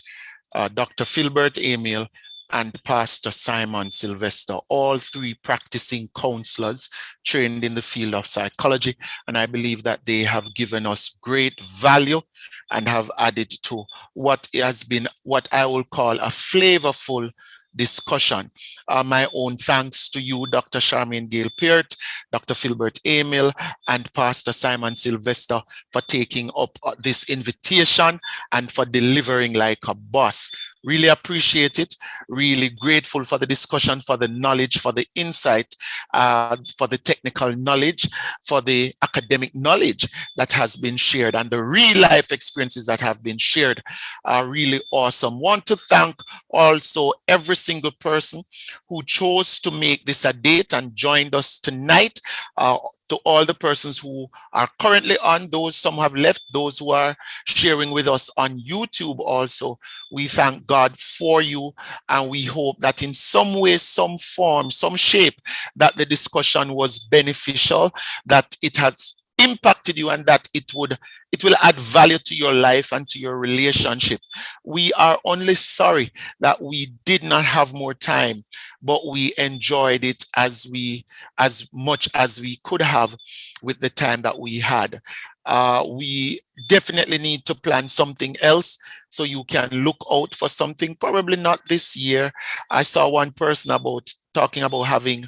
Dr. Philbert Emil, and Pastor Simon Sylvester, all three practicing counselors trained in the field of psychology. And I believe that they have given us great value and have added to what has been what I will call a flavorful discussion. My own thanks to you, Dr. Charmaine Gale Peart, Dr. Philbert Emil, and Pastor Simon Sylvester for taking up this invitation and for delivering like a boss. Really appreciate it. Really grateful for the discussion, for the knowledge, for the insight, for the technical knowledge, for the academic knowledge that has been shared, and the real life experiences that have been shared are really awesome. Want to thank also every single person who chose to make this a date and joined us tonight. To all the persons who are currently on, those some have left, those who are sharing with us on YouTube also, we thank God for you, and we hope that in some way, some form, some shape, that the discussion was beneficial, that it has impacted you, and that it will add value to your life and to your relationship. We are only sorry that we did not have more time, but we enjoyed it as much as we could have with the time that we had. We definitely need to plan something else, so you can look out for something, probably not this year. I saw one person talking about having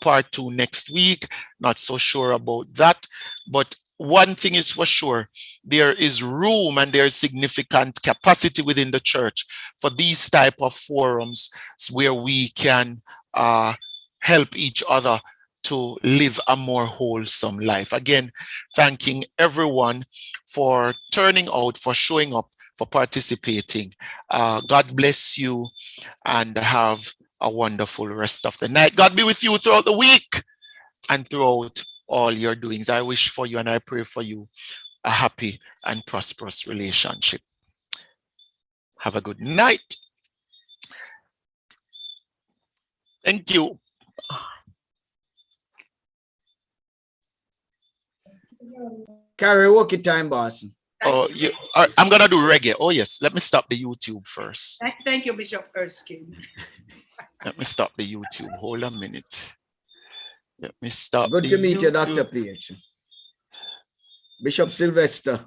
part 2 next week. Not so sure about that, but one thing is for sure, there is room and there is significant capacity within the church for these type of forums where we can help each other to live a more wholesome life. Again, thanking everyone for turning out, for showing up, for participating. God bless you and have a wonderful rest of the night. God be with you throughout the week and throughout all your doings. I wish for you and I pray for you a happy and prosperous relationship. Have a good night. Thank you. Karaoke time, boss. Oh, I'm gonna do reggae. Oh yes, let me stop the YouTube first. Thank you, Bishop Erskine. Let me stop the YouTube. Hold a minute. Let me stop. Good to meet you, Dr. YouTube. PH. Bishop Sylvester.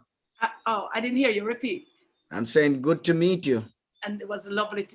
I didn't hear you. Repeat. I'm saying good to meet you. And it was lovely to